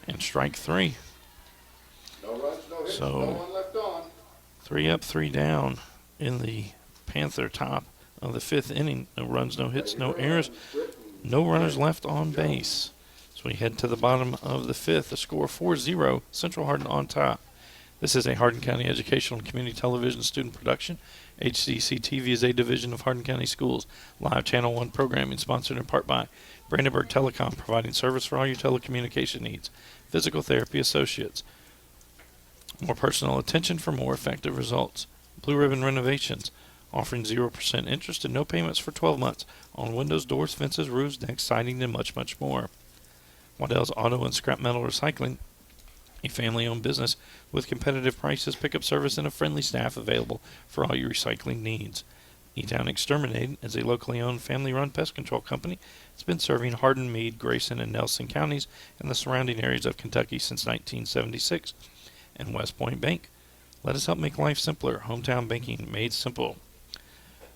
And strike 3. No runs, no hits, So, no one left on. 3 up, 3 down in the Panther top of the 5th inning. No runs, no hits, no errors, no runners left on base. So we head to the bottom of the 5th. The score 4-0, Central Hardin on top. This is a Hardin County Educational and Community Television student production. HCEC-TV is a division of Hardin County Schools. Live Channel 1 programming sponsored in part by Brandenburg Telecom, providing service for all your telecommunication needs. Physical Therapy Associates. More personal attention for more effective results. Blue Ribbon Renovations, offering 0% interest and no payments for 12 months on windows, doors, fences, roofs, decks, siding, and much, much more. Waddell's Auto and Scrap Metal Recycling, a family-owned business with competitive prices, pickup service, and a friendly staff available for all your recycling needs. E-Town Exterminating is a locally owned, family-run pest control company. It's been serving Hardin, Meade, Grayson, and Nelson counties and the surrounding areas of Kentucky since 1976. And West Point Bank. Let us help make life simpler. Hometown banking made simple.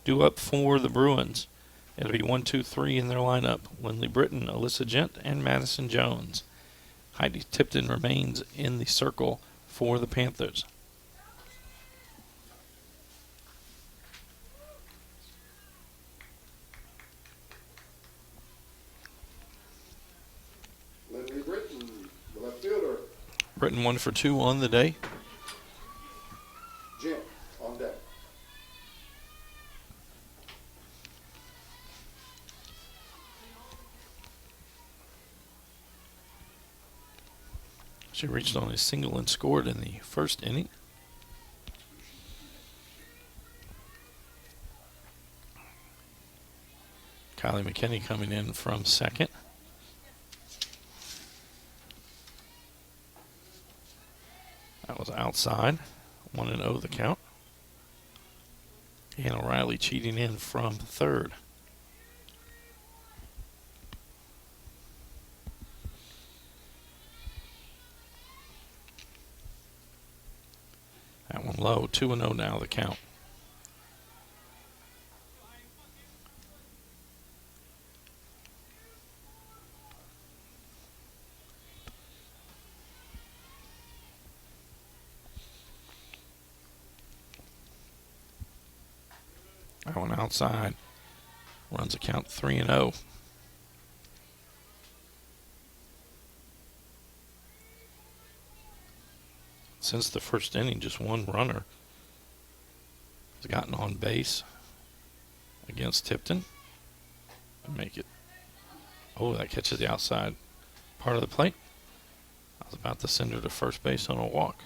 Due up for the Bruins. It'll be 1, 2, 3 in their lineup. Lindley Britton, Alyssa Gent, and Madison Jones. Heidi Tipton remains in the circle for the Panthers. Lindley Britton, the left fielder. Britton 1 for 2 on the day. She reached on a single and scored in the first inning. Kylie McKinney coming in from second. That was outside. 1-0 the count. And O'Reilly cheating in from third. That one low. 2-0 now the count. That one outside. Runs a count 3-0. Since the first inning, just one runner has gotten on base against Tipton. And make it. Oh, that catches the outside part of the plate. I was about to send her to first base on a walk.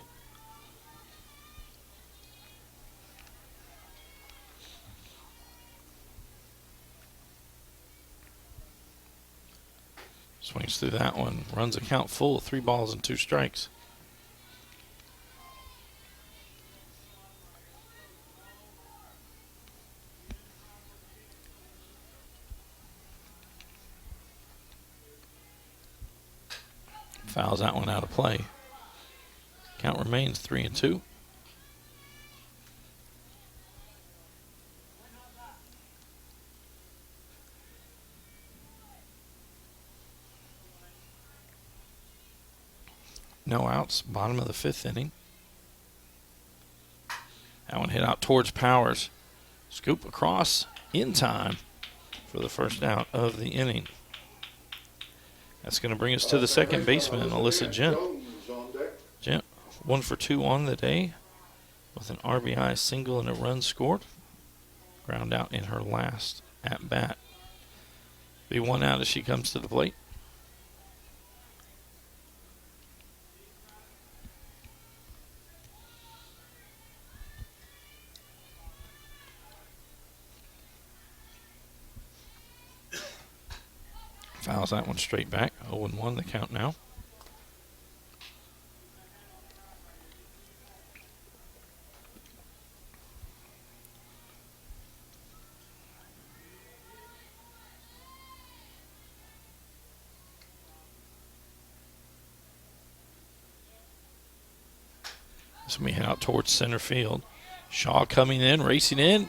Swings through that one. Runs a count full. 3 balls and 2 strikes. Fouls that one out of play. Count remains 3-2. No outs, bottom of the 5th inning. That one hit out towards Powers. Scoop across in time for the first out of the inning. That's going to bring us to the second baseman, Alyssa Gent. Gent, 1 for 2 on the day with an RBI single and a run scored. Ground out in her last at bat. Be 1 out as she comes to the plate. Fouls that one straight back. 0-1 the count now. This will be hit out towards center field. Shaw coming in, racing in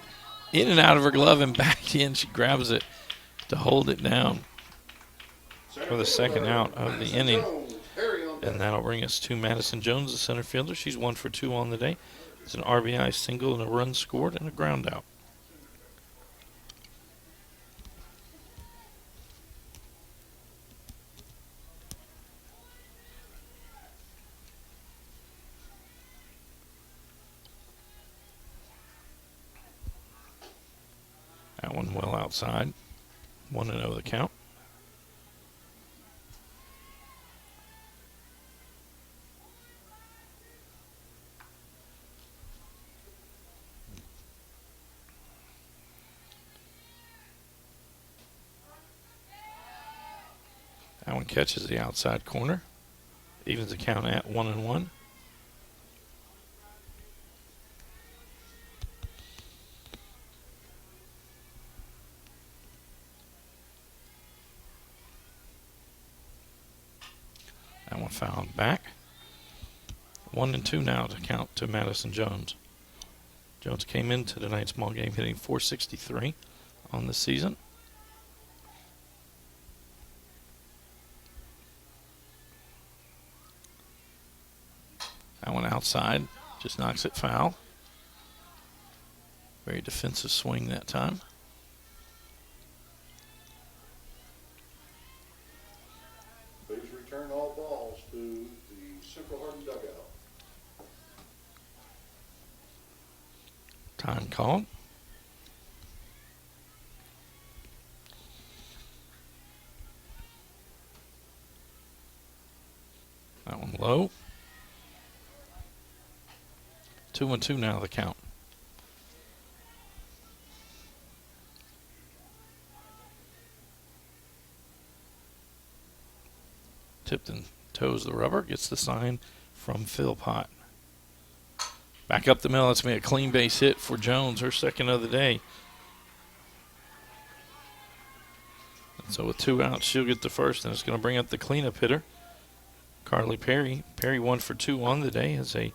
and out of her glove and back in. She grabs it to hold it down for the second out of the inning. And that'll bring us to Madison Jones, the center fielder. She's 1 for 2 on the day. It's an RBI single and a run scored and a ground out. That one well outside. 1-0 the count. That one catches the outside corner. Evens the count at 1-1. That one fouled back. 1-2 now to count to Madison Jones. Jones came into tonight's ball game hitting .463 on the season. That one outside, just knocks it foul. Very defensive swing that time. Please return all balls to the Central Hardin dugout. Time called. That one low. 2-2 now the count. Tipton toes the rubber, gets the sign from Philpott. Back up the middle. That's going to be a clean base hit for Jones, her second of the day. And so with 2 outs, she'll get the first, and it's going to bring up the cleanup hitter, Carly Perry. Perry 1 for 2 on the day, has a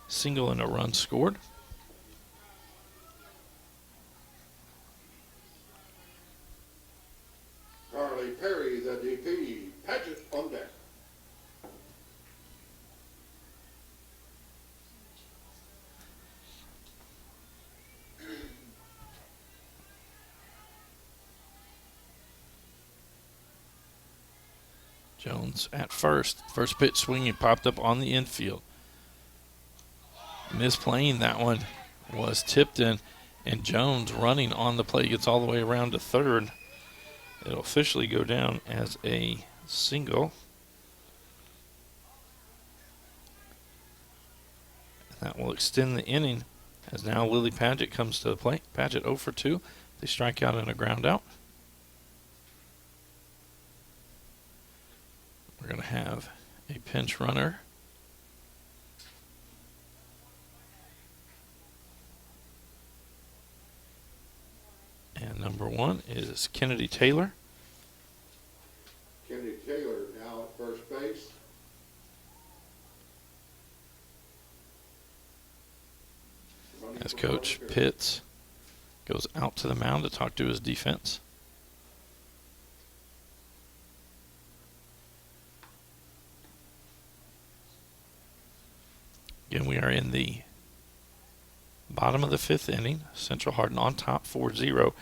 single and a run scored. Carly Perry, the DP. Paget on deck. Jones at first. First pitch swinging, popped up on the infield. Misplaying that one was Tipton, and Jones running on the plate gets all the way around to third. It'll officially go down as a single. That will extend the inning as now Lily Paget comes to the plate. Paget 0 for 2. They strike out and a ground out. We're going to have a pinch runner. And number 1 is Kennedy Taylor. Kennedy Taylor now at first base. Running As for Coach Carly Perry. Pitts goes out to the mound to talk to his defense. Again, we are in the bottom of the 5th inning. Central Hardin on top 4-0.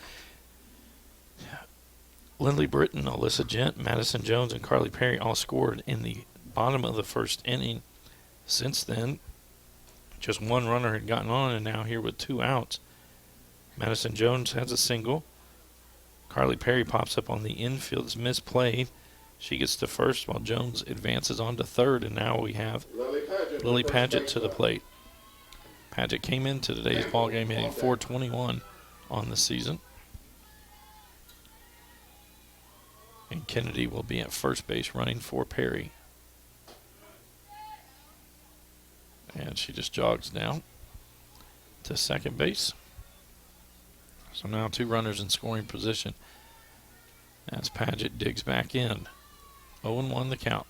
Lindley Britton, Alyssa Gent, Madison Jones, and Carly Perry all scored in the bottom of the 1st inning. Since then, just 1 runner had gotten on, and now here with 2 outs. Madison Jones has a single. Carly Perry pops up on the infield. It's misplayed. She gets to first while Jones advances on to third, and now we have Lily Paget to the plate. Paget came into today's ball game hitting .421 on the season. And Kennedy will be at first base running for Perry. And she just jogs down to second base. So now 2 runners in scoring position as Paget digs back in. 0-1 the count.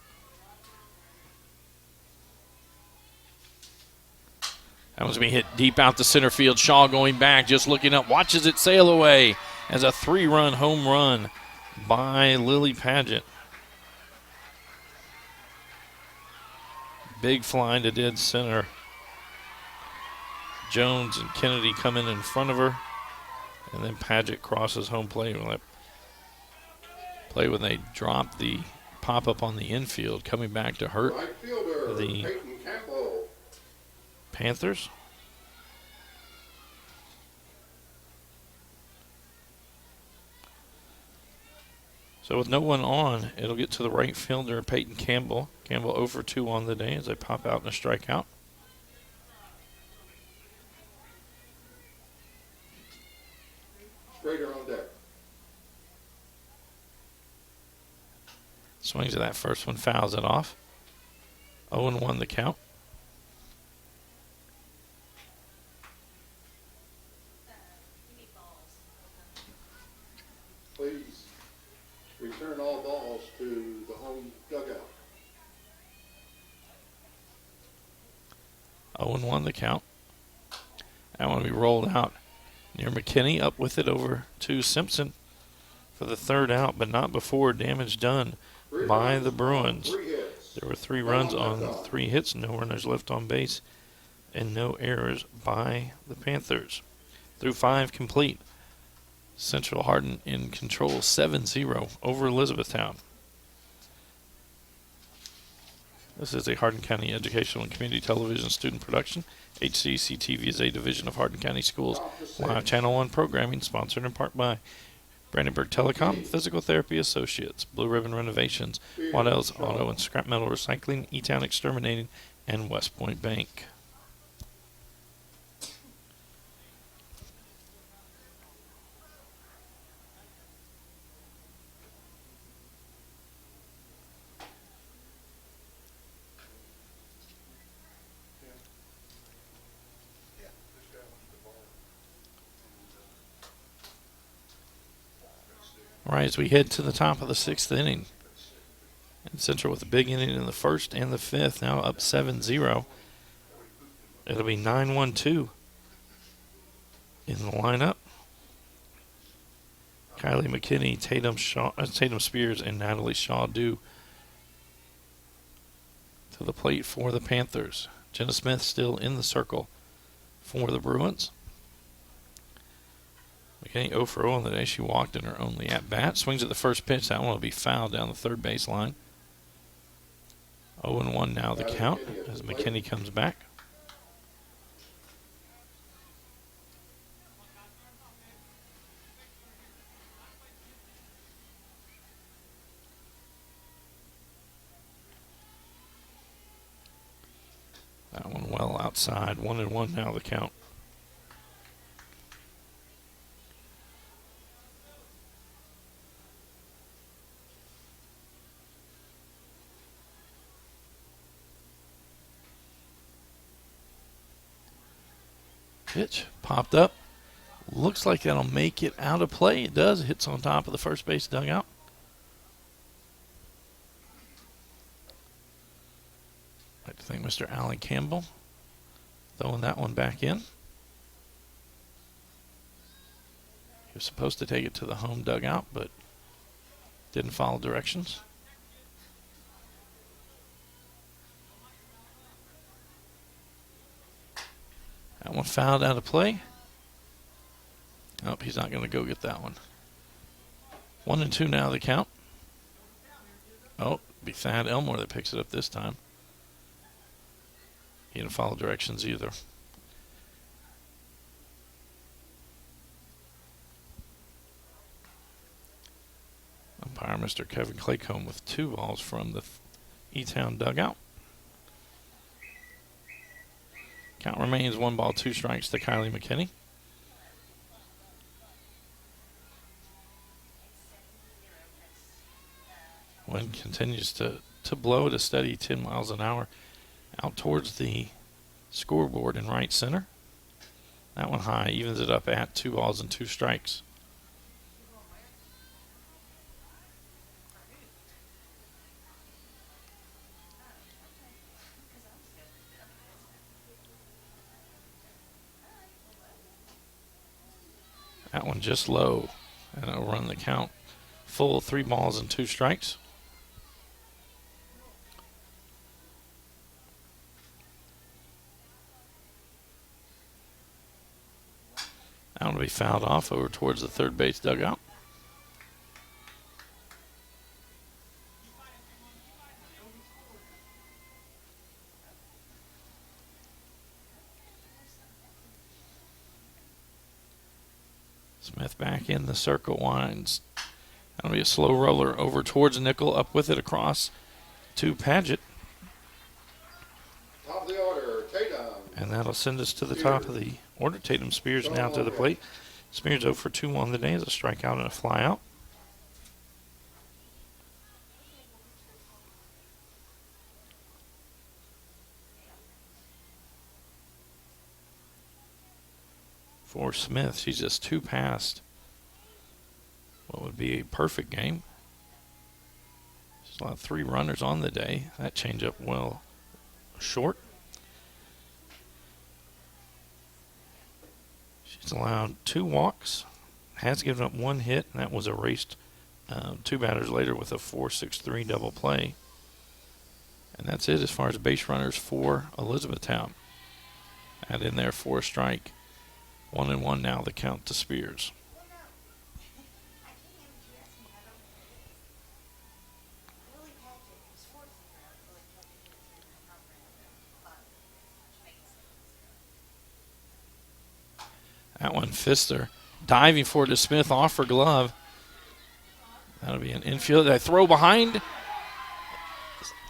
That one's going to be hit deep out to center field. Shaw going back, just looking up, watches it sail away as a 3-run home run by Lily Paget. Big fly to dead center. Jones and Kennedy come in front of her, and then Paget crosses home plate. Play when they drop the pop-up on the infield, coming back to hurt Right fielder, the Peyton Campbell. Panthers. So with no one on, it'll get to the right fielder, Peyton Campbell. Campbell 0 for 2 on the day as they pop out in a strikeout. Strader on deck. Swings at that first one, fouls it off. 0-1 the count. Please return all balls to the home dugout. 0-1 the count. That one will be rolled out near McKinney. Up with it over to Simpson for the 3rd out, but not before damage done by the Bruins. 3 hits. There were 3 runs on 3 hits, no runners left on base, and no errors by the Panthers. Through 5 complete. Central Hardin in control 7-0 over Elizabethtown. This is a Hardin County Educational and Community Television student production. HCEC-TV is a division of Hardin County Schools. Live Channel 1 programming, sponsored in part by Brandenburg Telecom, Physical Therapy Associates, Blue Ribbon Renovations, Waddell's Auto and Scrap Metal Recycling, E-Town Exterminating, and West Point Bank. All right, as we head to the top of the 6th inning. And Central with a big inning in the 1st and the 5th, now up 7-0. It'll be 9-1-2 in the lineup. Kylie McKinney, Tatum Spears, and Natalie Shaw due to the plate for the Panthers. Jenna Smith still in the circle for the Bruins. McKinney 0 for 0 on the day. She walked in her only at-bat. Swings at the first pitch. That one will be fouled down the third base line. 0-1 now the count as McKinney comes back. That one well outside. 1-1 now the count. Pitch popped up. Looks like that'll make it out of play. It does. It hits on top of the first base dugout. I'd like to thank Mr. Allen Campbell throwing that one back in. He was supposed to take it to the home dugout, but didn't follow directions. That one fouled out of play. Nope, he's not going to go get that one. 1-2 now the count. Oh, it'll be Thad Elmore that picks it up this time. He didn't follow directions either. Umpire Mr. Kevin Claycomb with 2 balls from the E-Town dugout. Count remains 1 ball, 2 strikes to Kylie McKinney. Wind continues to blow at a steady 10 miles an hour out towards the scoreboard in right center. That one high, evens it up at 2 balls and 2 strikes. That one just low, and it'll run the count full, 3 balls and 2 strikes. That one will be fouled off over towards the third base dugout. Smith back in the circle, winds. That'll be a slow roller over towards nickel, up with it across to Paget. Top of the order, Tatum. And that'll send us to the top of the order. Tatum Spears now to the plate. Spears 0 for 2 on the day as a strikeout and a flyout. For Smith, she's just 2 past what would be a perfect game. She's allowed 3 runners on the day. That changeup well short. She's allowed 2 walks, has given up 1 hit, and that was erased 2 batters later with a 4-6-3 double play. And that's it as far as base runners for Elizabethtown. Add in there for a strike. 1-1 now the count to Spears. That one, Pfister diving for it to Smith, off her glove. That'll be an infield. They throw behind.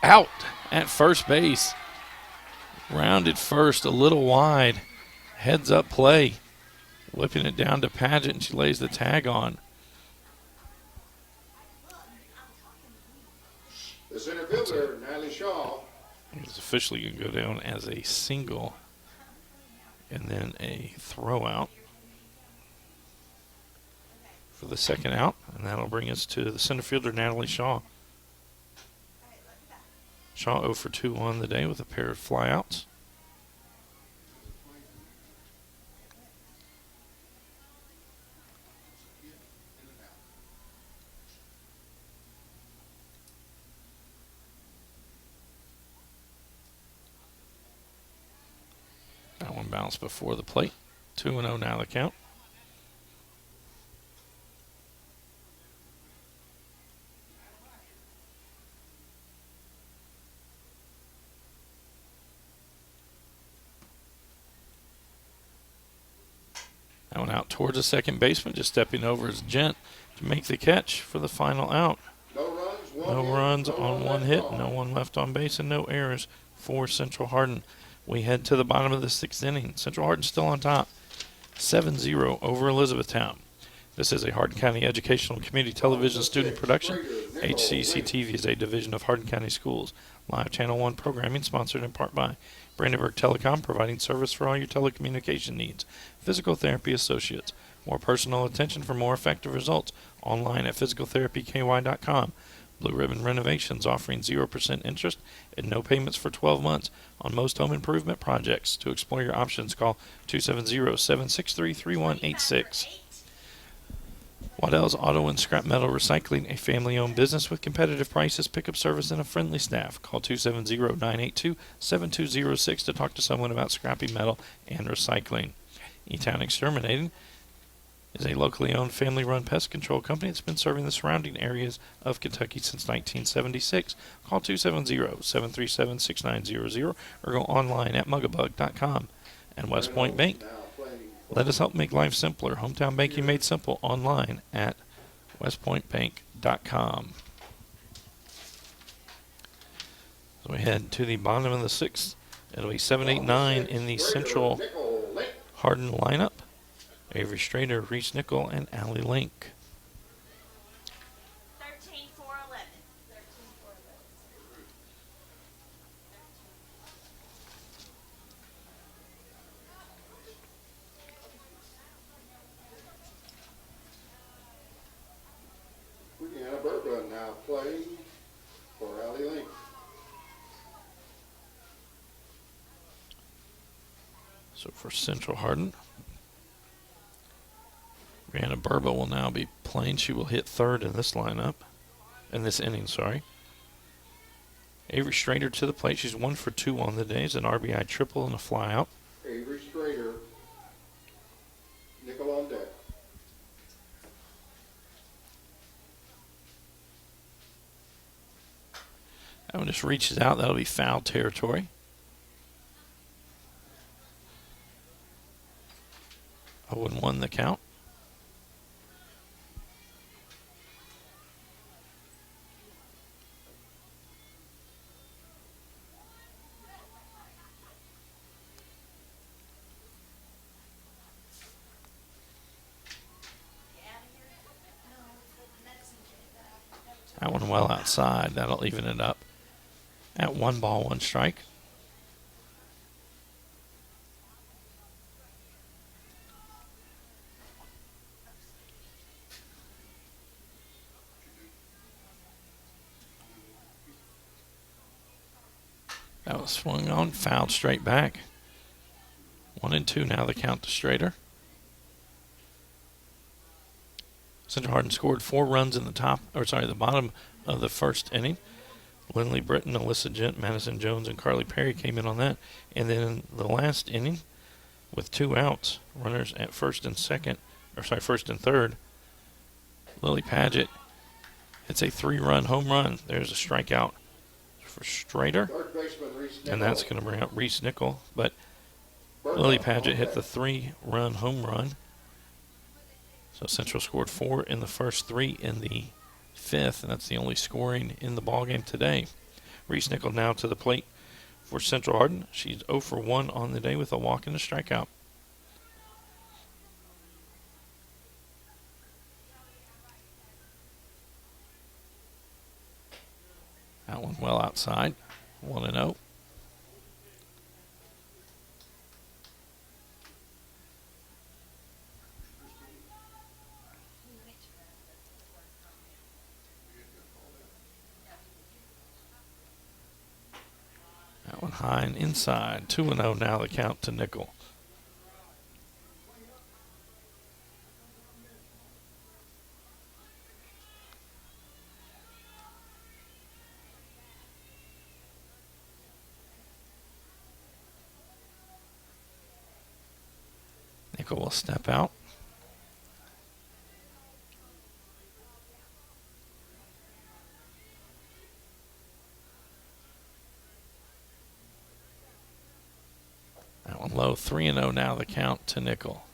Out at first base. Rounded first, a little wide. Heads up play. Whipping it down to Paget, and she lays the tag on. The center fielder, Natalie Shaw. It's officially going to go down as a single and then a throw out for the second out, and that'll bring us to the center fielder, Natalie Shaw. Shaw 0 for 2 on the day with a pair of flyouts. That one bounced before the plate. 2-0 now the count. That one out towards the second baseman, just stepping over his gent to make the catch for the final out. No runs on one hit, no one left on base, and no errors for Central Hardin. We head to the bottom of the sixth inning. Central Hardin still on top, 7-0 over Elizabethtown. This is a Hardin County Educational and Community Television student production. HCEC-TV is a division of Hardin County Schools. Live Channel 1 programming sponsored in part by Brandenburg Telecom, providing service for all your telecommunication needs. Physical Therapy Associates. More personal attention for more effective results. Online at physicaltherapyky.com. Blue Ribbon Renovations, offering 0% interest and no payments for 12 months on most home improvement projects. To explore your options, call 270-763-3186. Waddell's Auto and Scrap Metal Recycling, a family-owned business with competitive prices, pickup service, and a friendly staff. Call 270-982-7206 to talk to someone about scrappy metal and recycling. E-Town Exterminating is a locally owned family-run pest control company that's been serving the surrounding areas of Kentucky since 1976. Call 270-737-6900 or go online at mugabug.com. And West Point Bank. Let us help make life simpler. Hometown banking made simple online at westpointbank.com. So we head to the bottom of the sixth. It'll be 7, 8, 9 in the Central Hardin lineup. Avery Strader, Reese Nickel, and Allie Link. 13-4-11. Brianna Burba now playing for Allie Link. So for Central Hardin, Brianna Burba will now be playing. She will hit third in this lineup, in this inning, sorry. Avery Strader to the plate. She's 1 for 2 on the day. An RBI triple and a flyout. Avery Strader, nickel on deck. That one just reaches out. That'll be foul territory. 0-1 the count. That one well outside. That'll even it up at 1 ball, 1 strike. That was swung on, fouled straight back. 1-2 now the count to Strader. Central Hardin scored 4 runs in the bottom of the first inning. Lindley Britton, Alyssa Gent, Madison Jones, and Carly Perry came in on that. And then in the last inning, with 2 outs, runners at first and third, Lily Paget hits a 3-run home run. There's a strikeout for Strader, and that's going to bring up Reese Nickel. But Lily Paget hit the 3-run home run. So Central scored 4 in the first 3 in the fifth, and that's the only scoring in the ballgame today. Reese Nickel now to the plate for Central Hardin. She's 0 for 1 on the day with a walk and a strikeout. That one well outside. 1-0. That one high and inside. 2-0 now the count to Nickel. Nickel will step out. That one low. 3-0 now the count to Nickel.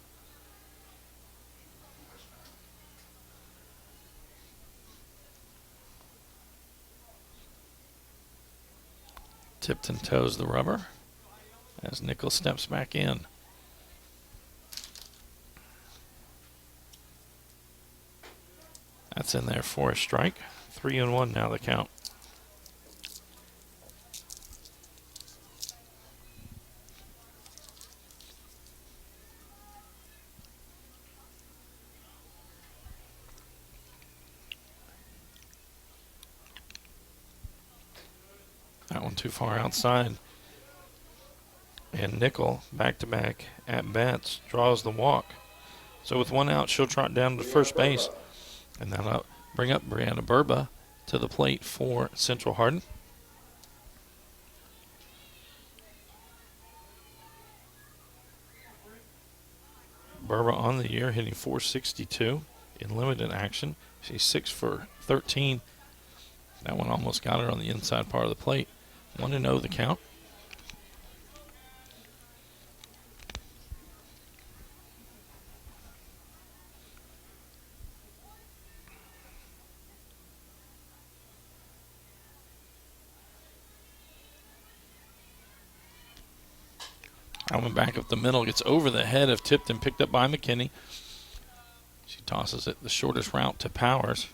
Tipton toes the rubber as Nickel steps back in. That's in there for a strike. 3-1 now the count. That one too far outside. And Nickel, back-to-back at-bats, draws the walk. So with one out, she'll trot down to first base. And that'll bring up Brianna Burba to the plate for Central Hardin. Burba on the year, hitting .462 in limited action. She's 6 for 13. That one almost got her on the inside part of the plate. 1-0 the count. That one back up the middle, gets over the head of Tipton, picked up by McKinney. She tosses it the shortest route to Powers.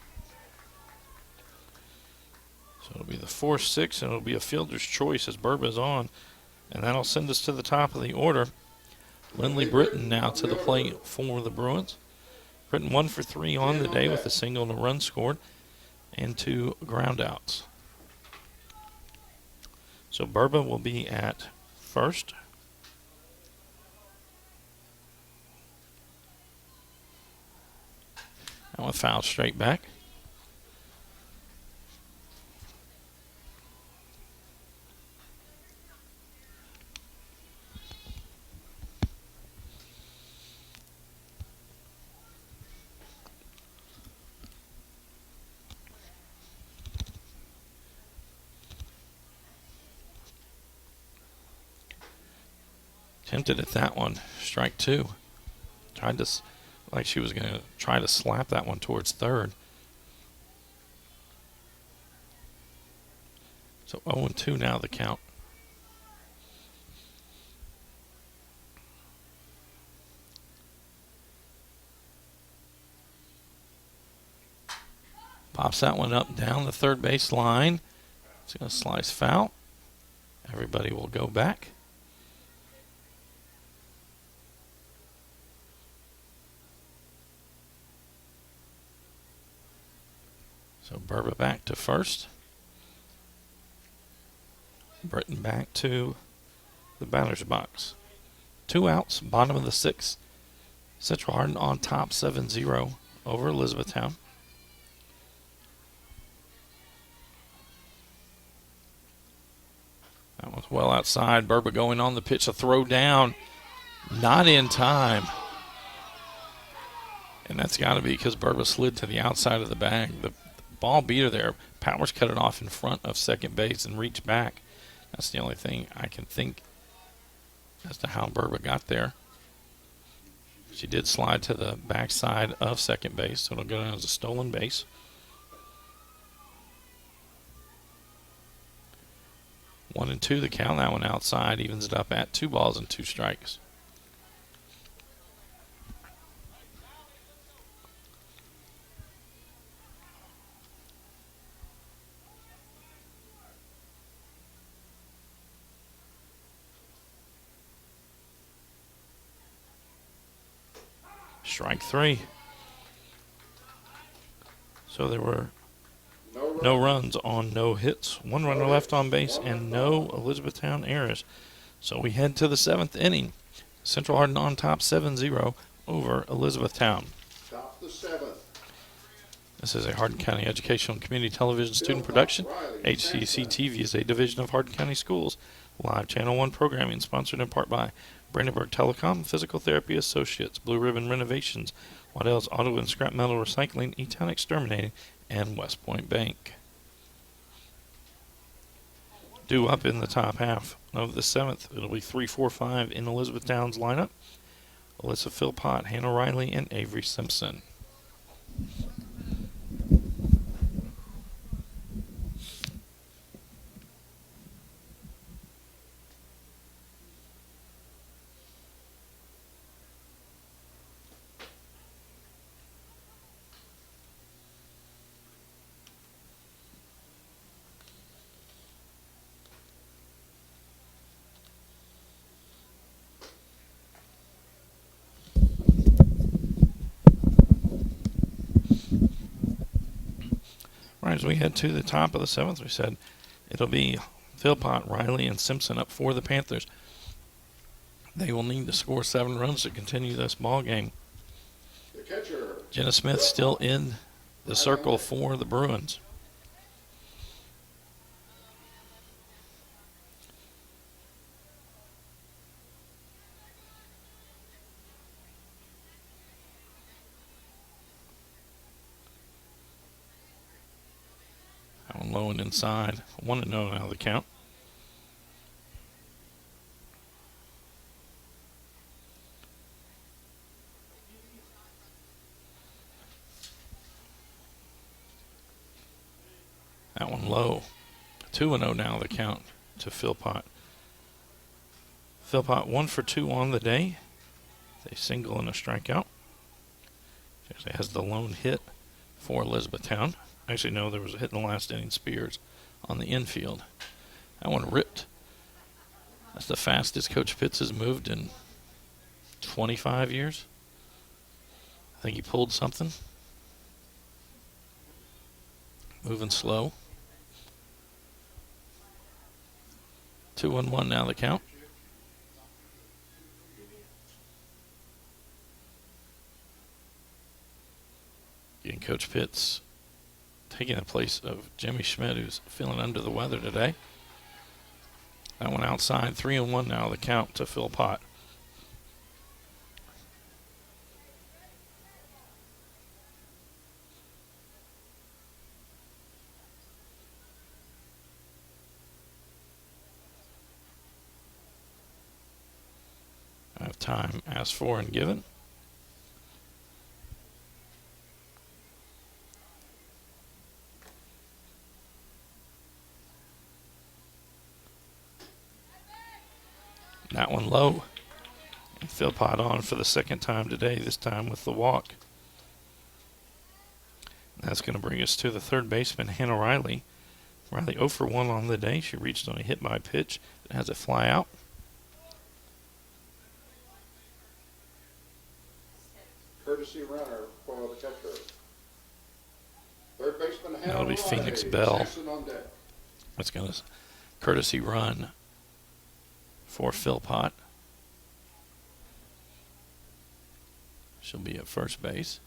So it'll be the 4-6, and it'll be a fielder's choice as Burba's on. And that'll send us to the top of the order. Lindley Britton now to the plate for the Bruins. Britton 1 for 3 on the day with a single and a run scored and 2 groundouts. So Burba will be at first. That one fouled straight back. Tempted at that one. Strike 2. Tried to, like she was going to try to slap that one towards third. So 0-2 now the count. Pops that one up down the third base line. It's going to slice foul. Everybody will go back. So Burba back to first. Britton back to the batter's box. 2 outs, bottom of the 6th. Central Hardin on top 7-0 over Elizabethtown. That one's well outside. Burba going on the pitch. A throw down. Not in time. And that's got to be because Burba slid to the outside of the bag. The ball beat her there. Powers cut it off in front of second base and reached back. That's the only thing I can think as to how Burba got there. She did slide to the backside of second base, so it'll go down as a stolen base. 1-2 the count. That one outside evens it up at 2 balls and 2 strikes. Strike 3. So there were no runs on no hits, 1 runner left on base, and no Elizabethtown errors. So we head to the 7th inning. Central Hardin on top 7-0 over Elizabethtown. Top the 7th. This is a Hardin County Educational and Community Television student production. HCEC-TV is a division of Hardin County Schools. Live Channel 1 programming sponsored in part by Brandenburg Telecom, Physical Therapy Associates, Blue Ribbon Renovations, Waddell's Auto and Scrap Metal Recycling, E-Town Exterminating, and West Point Bank. Due up in the top half of the 7th, it'll be 3-4-5 in Elizabethtown's lineup. Alyssa Philpott, Hannah Riley, and Avery Simpson. Right, as we head to the top of the 7th, we said it'll be Philpott, Riley, and Simpson up for the Panthers. They will need to score 7 runs to continue this ball game. The catcher. Jenna Smith still in the circle for the Bruins. That one low and inside. 1-0 now the count. That one low. 2-0 now the count to Philpott. Philpott 1 for 2 on the day. A single and a strikeout. She actually has the lone hit for Elizabethtown. Actually, no, there was a hit in the last inning, Spears, on the infield. That one ripped. That's the fastest Coach Pitts has moved in 25 years. I think he pulled something. Moving slow. 2-1 now the count. Getting Coach Pitts taking the place of Jimmy Schmidt, who's feeling under the weather today. That one outside. 3-1 now the count to Philpott. I have time asked for and given. That one low. And Philpott on for the 2nd time today, this time with the walk. That's going to bring us to the 3rd baseman, Hannah Riley. Riley 0 for 1 on the day. She reached on a hit by pitch. It has a fly out. Courtesy runner for the catcher. 3rd baseman, Hannah That'll be Riley. Phoenix Bell. Jackson on deck. That's going to courtesy run for Philpott. She'll be at first base.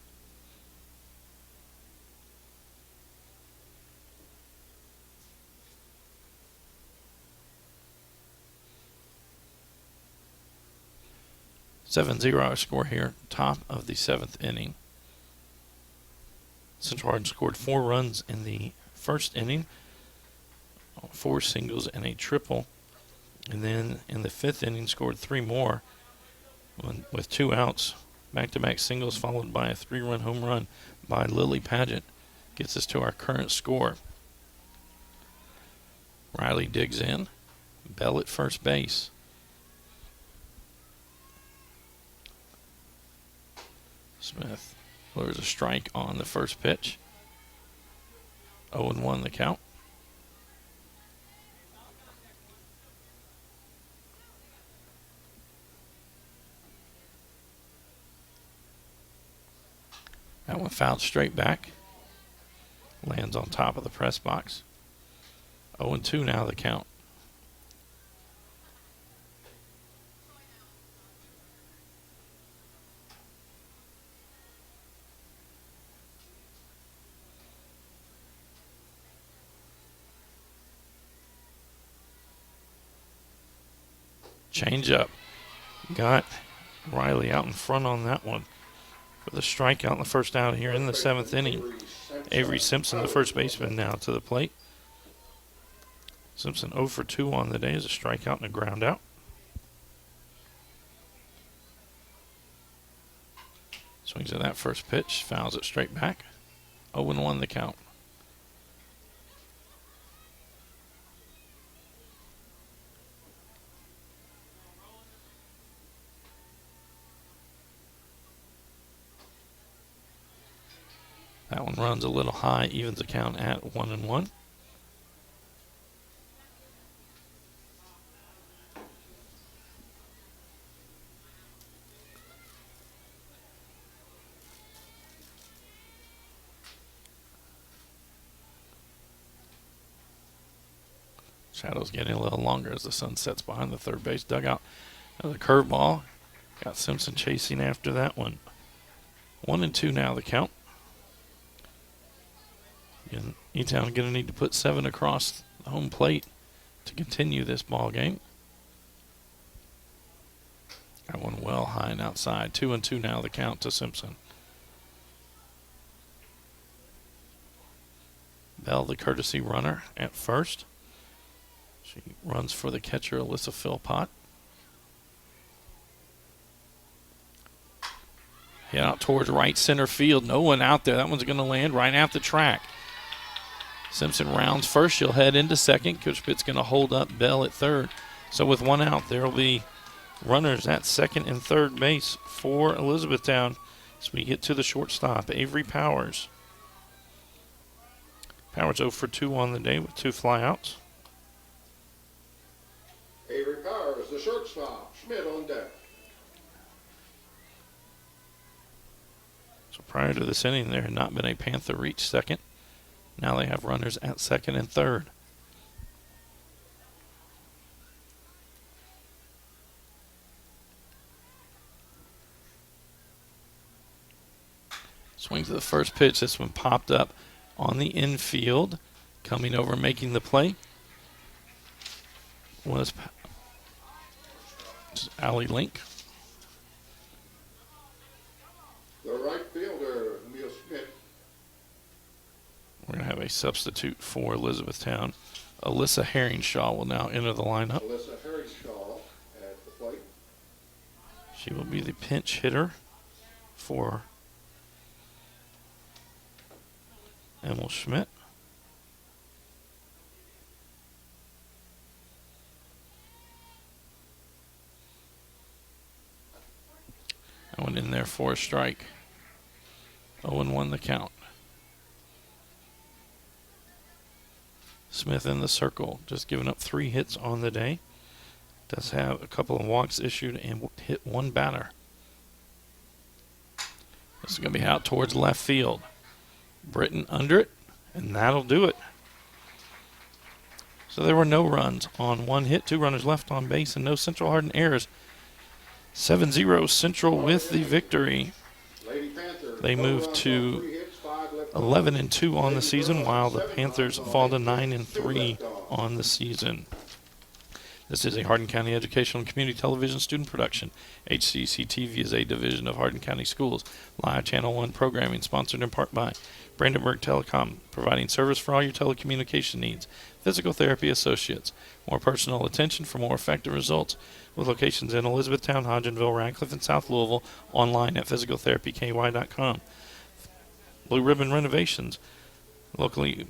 $7-0 score here, top of the 7th inning. Central Hardin scored 4 runs in the 1st inning, 4 singles and a triple. And then in the 5th inning, scored 3 more with 2 outs. Back-to-back singles followed by a 3-run home run by Lily Paget. Gets us to our current score. Riley digs in. Bell at first base. Smith lures a strike on the first pitch. 0-1 the count. That one fouled straight back. Lands on top of the press box. 0-2 now the count. Change up. Got Riley out in front on that one. With a strikeout in the first out here in the 7th inning. Avery Simpson, the first baseman, now to the plate. Simpson 0 for 2 on the day as a strikeout and a ground out. Swings at that first pitch, fouls it straight back. 0-1 the count. That one runs a little high, evens the count at 1-1. Shadow's getting a little longer as the sun sets behind the third base dugout. Another curveball. Got Simpson chasing after that one. 1-2 now the count. And E-Town going to need to put 7 across the home plate to continue this ball game. That one well high and outside. 2-2 now the count to Simpson. Bell, the courtesy runner at first. She runs for the catcher, Alyssa Philpott. Hit out towards right center field. No one out there. That one's going to land right at the track. Simpson rounds first. She'll head into second. Coach Pitt's going to hold up Bell at third. So with one out, there will be runners at second and third base for Elizabethtown as we get to the shortstop, Avery Powers. Powers 0 for 2 on the day with 2 flyouts. Avery Powers, the shortstop. Schmidt on deck. So prior to this inning, there had not been a Panther reach second. Now they have runners at second and third. Swings to the first pitch. This one popped up on the infield. Coming over, making the play was Allie Link. The right fielder, Neil Schmidt. We're going to have a substitute for Elizabethtown. Alyssa Herringshaw will now enter the lineup. Alyssa Herringshaw at the plate. She will be the pinch hitter for Emil Schmidt. I went in there for a strike. 0-1 the count. Smith in the circle, just giving up 3 hits on the day. Does have a couple of walks issued and hit 1 batter. This is going to be out towards left field. Britton under it, and that'll do it. So there were no runs on 1 hit, 2 runners left on base, and no Central Hardin errors. 7-0 Central with the victory. They move to 11-2 on the season, while the Panthers fall to 9-3 on the season. This is a Hardin County Educational and Community Television student production. HCEC-TV is a division of Hardin County Schools. Live Channel 1 programming sponsored in part by Brandenburg Telecom, providing service for all your telecommunication needs. Physical Therapy Associates, more personal attention for more effective results. With locations in Elizabethtown, Hodgenville, Radcliffe, and South Louisville. Online at physicaltherapyky.com. Blue Ribbon Renovations, locally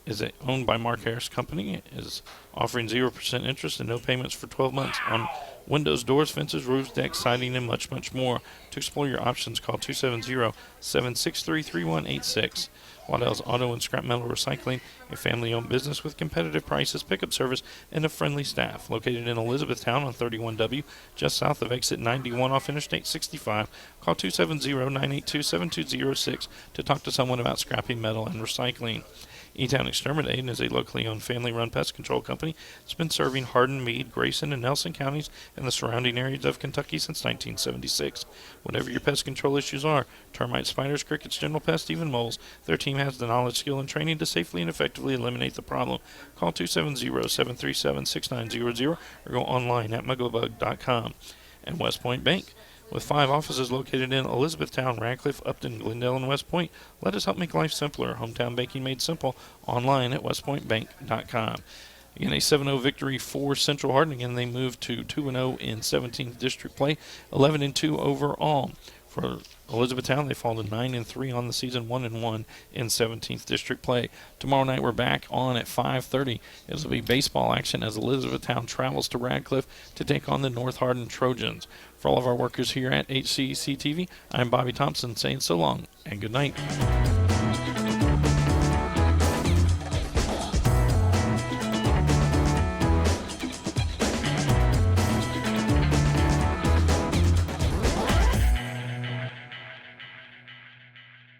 is owned by Mark Harris Company, is offering 0% interest and no payments for 12 months on windows, doors, fences, roofs, decks, siding, and much, much more. To explore your options, call 270-763-3186. Waddell's Auto and Scrap Metal Recycling, a family-owned business with competitive prices, pickup service, and a friendly staff. Located in Elizabethtown on 31W, just south of exit 91 off Interstate 65. Call 270-982-7206 to talk to someone about scrapping metal and recycling. E-Town Exterminating is a locally owned family-run pest control company that's been serving Hardin, Meade, Grayson, and Nelson counties and the surrounding areas of Kentucky since 1976. Whatever your pest control issues are, termites, spiders, crickets, general pests, even moles, their team has the knowledge, skill, and training to safely and effectively eliminate the problem. Call 270-737-6900 or go online at mugglebug.com. And West Point Bank, with 5 offices located in Elizabethtown, Radcliffe, Upton, Glendale, and West Point, let us help make life simpler. Hometown banking made simple. Online at westpointbank.com. Again, a 7-0 victory for Central Hardin. Again, they moved to 2-0 in 17th district play, 11-2 overall. For Elizabethtown, they fall to 9-3 on the season, 1-1 in 17th district play. Tomorrow night, we're back on at 5:30. It'll be baseball action as Elizabethtown travels to Radcliffe to take on the North Hardin Trojans. For all of our workers here at HCEC-TV, I'm Bobby Thompson saying so long and good night.